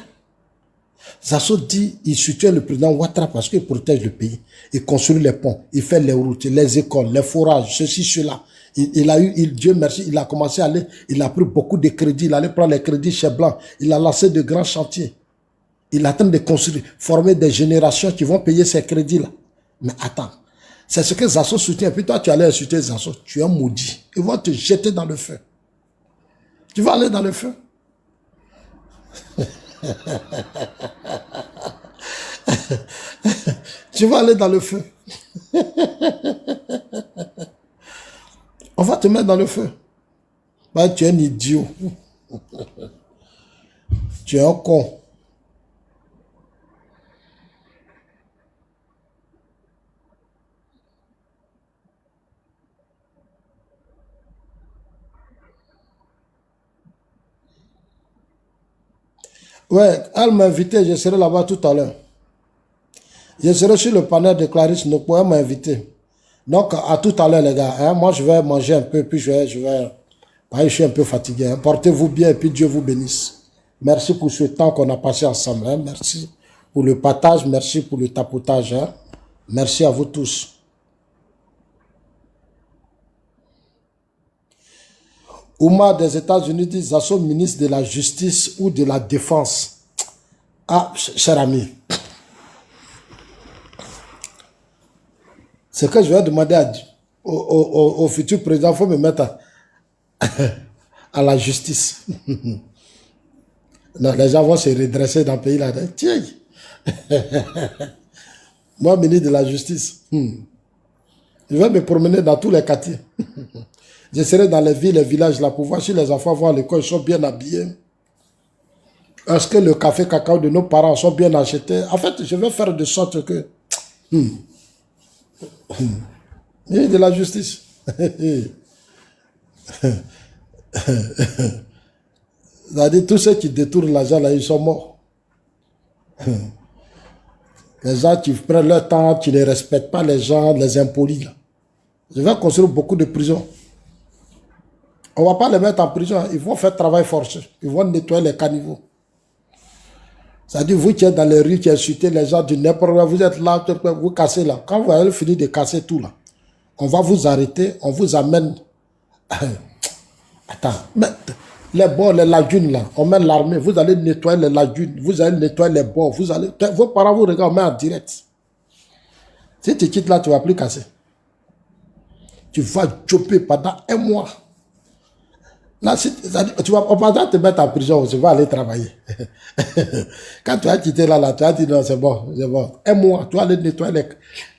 Zazo dit, il soutient le président Ouattara parce qu'il protège le pays. Il construit les ponts, il fait les routes, les écoles, les forages, ceci, cela. Dieu merci, il a commencé à aller, il a pris beaucoup de crédits, il allait prendre les crédits chez Blanc, il a lancé de grands chantiers. Il est en train de construire, former des générations qui vont payer ces crédits-là. Mais attends, c'est ce que Zazo soutient. Puis toi, tu allais insulter Zazo, tu es maudit. Ils vont te jeter dans le feu. Tu vas aller dans le feu. Tu vas aller dans le feu. On va te mettre dans le feu. Bah, tu es un idiot. Tu es un con. Ouais, elle m'a invité, je serai là-bas tout à l'heure. Je serai sur le panel de Clarisse Nokpo, elle m'a invité. Donc, à tout à l'heure, les gars. Hein, moi, je vais manger un peu, puis je suis un peu fatigué. Hein. Portez-vous bien, et puis Dieu vous bénisse. Merci pour ce temps qu'on a passé ensemble. Hein. Merci pour le partage, merci pour le tapotage. Hein. Merci à vous tous. Ouma des États-Unis dit Zazo, ministre de la Justice ou de la Défense. Ah, cher ami. C'est que je vais demander au futur président, il faut me mettre à la justice. Non, les gens vont se redresser dans le pays là. Tiens. Moi, ministre de la Justice. Je vais me promener dans tous les quartiers. Je serai dans les villes, les villages là pour voir si les enfants vont à l'école, ils sont bien habillés. Est-ce que le café cacao de nos parents sont bien achetés? En fait, je vais faire de sorte que... Il de la justice. C'est-à-dire, tous ceux qui détournent l'argent, là, ils sont morts. Les gens qui prennent leur temps, qui ne respectent pas les gens, les impolis, là. Je vais construire beaucoup de prisons. On ne va pas les mettre en prison. Ils vont faire travail forcé. Ils vont nettoyer les caniveaux. C'est-à-dire, vous qui êtes dans les rues, qui insultez les gens du n'importe quoi, vous êtes là, vous cassez là. Quand vous allez finir de casser tout là, on va vous arrêter, on vous amène. Attends, mais les bords, les lagunes là, on met l'armée, vous allez nettoyer les lagunes, vous allez nettoyer les bords, vous allez. Vos parents vous regardent, on met en direct. Si tu quittes là, tu ne vas plus casser. Tu vas choper pendant un mois. Là, on va te mettre en prison, tu vas aller travailler. Quand tu as quitté là, tu as dit non, c'est bon, c'est bon. Un mois, tu vas aller nettoyer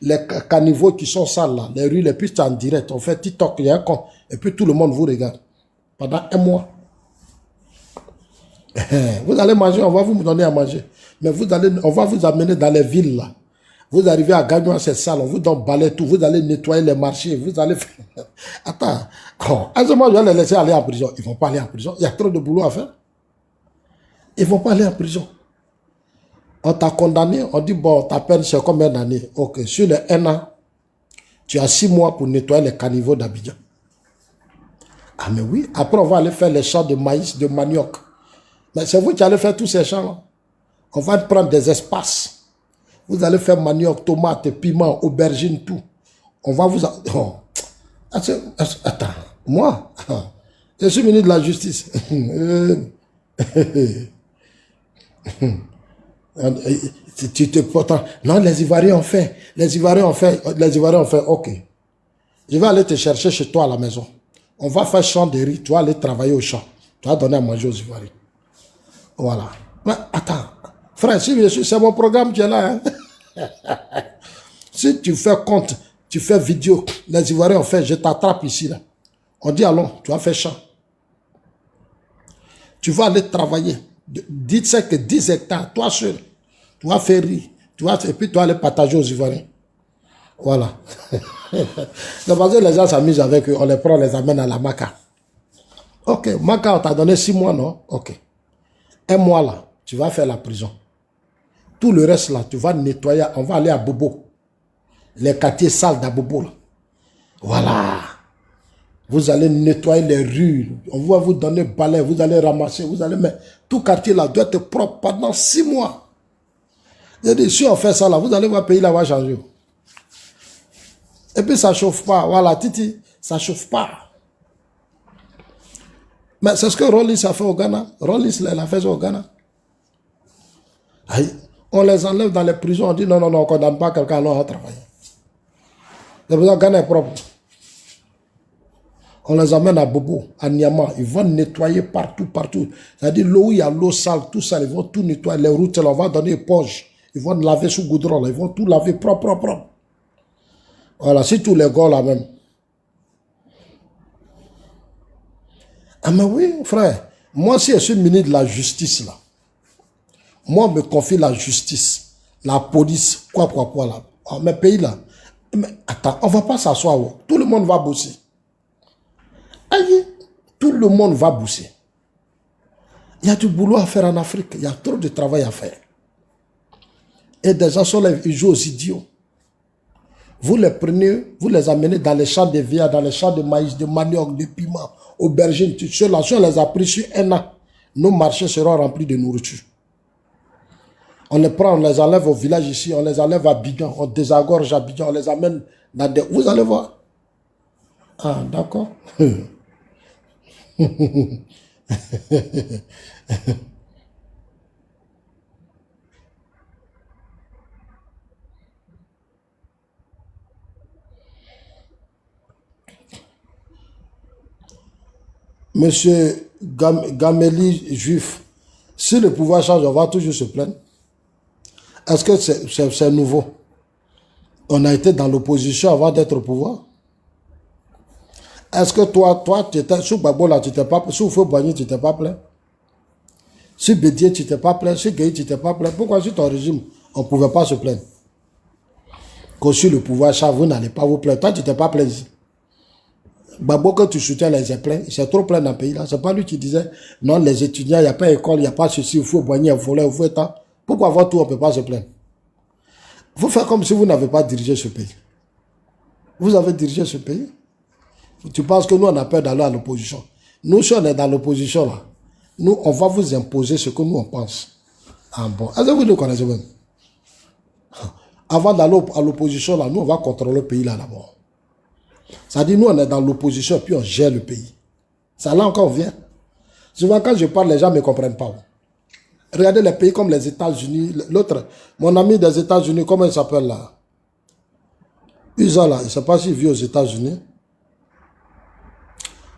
les caniveaux qui sont sales là, les rues, les pistes en direct. On fait TikTok, il y a un con, et puis tout le monde vous regarde. Pendant un mois. Vous allez manger, on va vous donner à manger. Mais on va vous amener dans les villes là. Vous arrivez à Gagnon, c'est sale, on vous donne balai tout, vous allez nettoyer les marchés, vous allez faire... Attends, à ce moment, je vais les laisser aller en prison. Ils ne vont pas aller en prison, il y a trop de boulot à faire. Ils ne vont pas aller en prison. On t'a condamné, on dit, bon, ta peine, c'est combien d'années? Ok, sur les 1 an, tu as 6 mois pour nettoyer les caniveaux d'Abidjan. Ah mais oui, après on va aller faire les champs de maïs, de manioc. Mais c'est vous qui allez faire tous ces champs-là. On va prendre des espaces. Vous allez faire manioc, tomates, piments, aubergines, tout. On va vous... Oh. Attends, moi, je suis ministre de la Justice. Tu te portes... Non, les Ivoiriens ont fait. Les Ivoiriens ont fait. Les Ivoiriens ont fait. Ok. Je vais aller te chercher chez toi à la maison. On va faire champ de riz. Tu vas aller travailler au champ. Tu vas donner à manger aux Ivoiriens. Voilà. Mais attends. Frère, c'est mon programme qui est là. Hein? Si tu fais compte, tu fais vidéo, les Ivoiriens ont fait, je t'attrape ici. Là. On dit allons, tu vas faire champ. Tu vas aller travailler. Dites que 10 hectares, toi seul. Tu vas faire riz. Et puis tu vas aller partager aux Ivoiriens. Voilà. Donc, parce que les gens s'amusent avec eux, on les prend, on les amène à la Maca. Ok, Maca, on t'a donné 6 mois, non? Ok. 1 mois là, tu vas faire la prison. Tout le reste là, tu vas nettoyer, on va aller à Bobo. Les quartiers sales d'Abobo là. Voilà. Vous allez nettoyer les rues, on va vous donner balai, vous allez ramasser, vous allez mettre... Tout quartier là doit être propre pendant 6 mois. J'ai dit, si on fait ça là, vous allez voir le pays là va changer. Et puis ça ne chauffe pas. Voilà, Titi, ça ne chauffe pas. Mais c'est ce que Rollins a fait au Ghana. Rollins l'a fait au Ghana. Aïe. On les enlève dans les prisons, on dit non, on ne condamne pas quelqu'un, alors on va travailler. C'est pour ça que Ghana est propre. On les amène à Bobo, à Niama, ils vont nettoyer partout. C'est-à-dire l'eau où il y a l'eau sale, tout ça, ils vont tout nettoyer. Les routes, on va donner une poche. Ils vont laver sous goudron, là. Ils vont tout laver propre. Voilà, c'est tous les gars là même. Ah mais oui, frère, moi si je suis ministre de la justice là, moi, on me confie la justice, la police, quoi là. Oh, mes pays là. Mais attends, on ne va pas s'asseoir. Tout le monde va bosser. Aïe, tout le monde va bosser. Il y a du boulot à faire en Afrique. Il y a trop de travail à faire. Et des gens sont là, ils jouent aux idiots. Vous les prenez, vous les amenez dans les champs de viande, dans les champs de maïs, de manioc, de piment, aubergines, tout cela. Si on les a pris sur 1 an, nos marchés seront remplis de nourriture. On les prend, on les enlève au village ici, on les enlève à Abidjan, on désagorge à Abidjan, on les amène dans des... Vous allez voir. Ah, d'accord. Monsieur Gameli Juif, si le pouvoir change, on va toujours se plaindre. Est-ce que c'est nouveau? On a été dans l'opposition avant d'être au pouvoir. Est-ce que toi, tu étais sous Babola, tu t'es pas plaint? Sous Feu-Boigny, tu t'es pas plaint? Sur Bédier, tu t'es pas plaint? Sur Gueye, tu t'es pas plaint? Pourquoi sur ton régime, on ne pouvait pas se plaindre? Que sur le pouvoir change, vous n'allez pas vous plaindre. Toi, tu t'es pas plaint ici. Gbagbo, que tu soutiens les pleins, c'est trop plein dans le pays là. C'est pas lui qui disait, non, les étudiants, il n'y a pas d'école, il n'y a pas ceci, il faut boigner, il faut état. Pourquoi avoir tout, on ne peut pas se plaindre? Il faut faire comme si vous n'avez pas dirigé ce pays. Vous avez dirigé ce pays. Tu penses que nous, on a peur d'aller à l'opposition. Nous, si on est dans l'opposition là, nous, on va vous imposer ce que nous, on pense. Ah bon, est-ce que vous nous connaissez même? Avant d'aller à l'opposition là, nous, on va contrôler le pays là d'abord. Ça dit, nous, on est dans l'opposition, puis on gère le pays. Ça, là encore, on vient. Souvent, quand je parle, les gens ne me comprennent pas. Regardez les pays comme les États-Unis. L'autre, mon ami des États-Unis, comment il s'appelle là? USA, là. Je ne sais pas s'il vit aux États-Unis.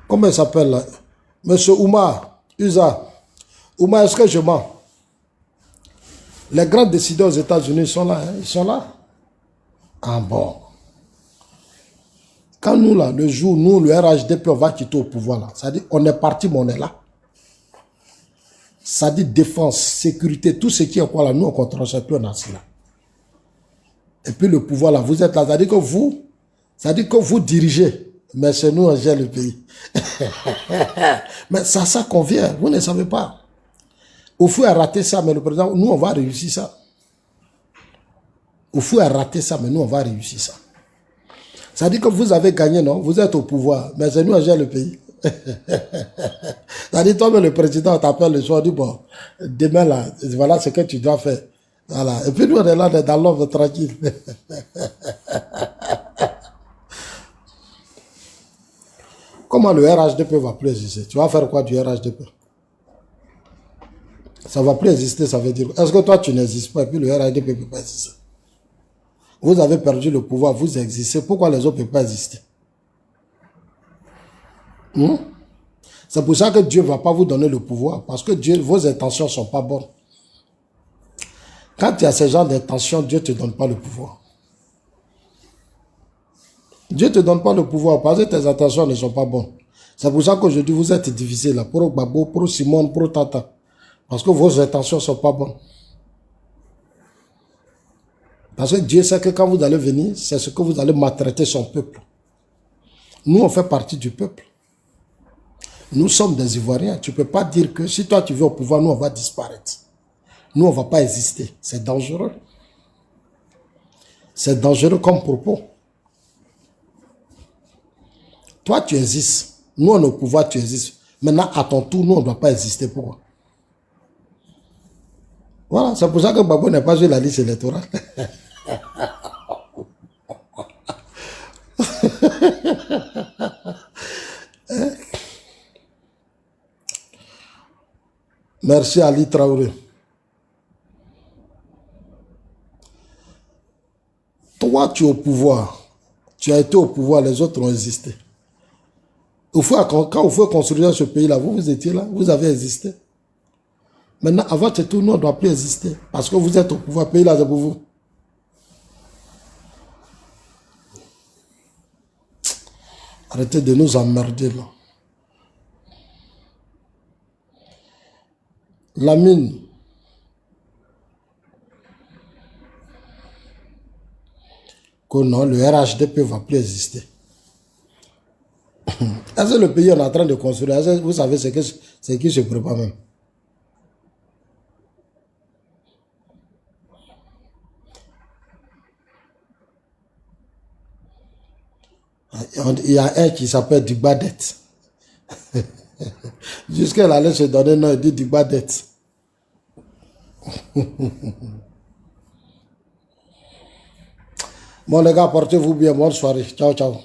Comment il s'appelle là? Monsieur Oumar, USA. Oumar, est-ce que je mens? Les grands décideurs aux États-Unis sont là. Hein? Ils sont là. Ah bon. Quand nous, là, le jour, nous, le RHDP, on va quitter au pouvoir, là. Ça dit, on est parti, mais on est là. Ça dit défense, sécurité, tout ce qui est quoi, là, nous, on contrôle ça, puis on a cela. Et puis le pouvoir, là, vous êtes là. Ça dit que vous dirigez, mais c'est nous, on gère le pays. Mais ça convient, vous ne savez pas. Oufou a raté ça, mais le président, nous, on va réussir ça. Oufou a raté ça, mais nous, on va réussir ça. Ça dit que vous avez gagné, non? Vous êtes au pouvoir, mais c'est nous qui gère le pays. Ça dit, toi, le président t'appelle le soir, dit, bon, demain, là, voilà ce que tu dois faire. Voilà. Et puis nous, on est là, on est dans l'ordre tranquille. Comment le RHDP va plus exister? Tu vas faire quoi du RHDP? Ça va plus exister, ça veut dire. Est-ce que toi, tu n'existes pas et puis le RHDP ne peut pas exister? Vous avez perdu le pouvoir, vous existez. Pourquoi les autres ne peuvent pas exister? C'est pour ça que Dieu ne va pas vous donner le pouvoir. Parce que Dieu, vos intentions ne sont pas bonnes. Quand il y a ce genre d'intentions, Dieu ne te donne pas le pouvoir. Dieu ne te donne pas le pouvoir parce que tes intentions ne sont pas bonnes. C'est pour ça qu'aujourd'hui, vous êtes divisés là. Pour Gbagbo, pour Simone, pour Tata. Parce que vos intentions ne sont pas bonnes. Parce que Dieu sait que quand vous allez venir, c'est ce que vous allez maltraiter son peuple. Nous, on fait partie du peuple. Nous sommes des Ivoiriens. Tu ne peux pas dire que si toi tu veux au pouvoir, nous on va disparaître. Nous, on ne va pas exister. C'est dangereux. C'est dangereux comme propos. Toi, tu existes. Nous, on est au pouvoir, tu existes. Maintenant, à ton tour, nous, on ne doit pas exister. Pourquoi? Voilà, c'est pour ça que Gbagbo n'est pas sur la liste électorale. Merci Ali Traoré. Toi, tu es au pouvoir. Tu as été au pouvoir, les autres ont existé. Quand vous construisez ce pays-là, vous étiez là, vous avez existé. Maintenant, avant que tout, nous, on ne doit plus exister. Parce que vous êtes au pouvoir, le pays là, c'est pour vous. Arrêtez de nous emmerder là. Lamine. Que non, le RHDP ne va plus exister. Est-ce que le pays est en train de construire? Vous savez ce qui se prépare même. Il y a un qui s'appelle Digbadet. Jusqu'à là, allait se donner un nom, il dit Digbadet. Bon les gars, portez-vous bien, bonne soirée. Ciao, ciao.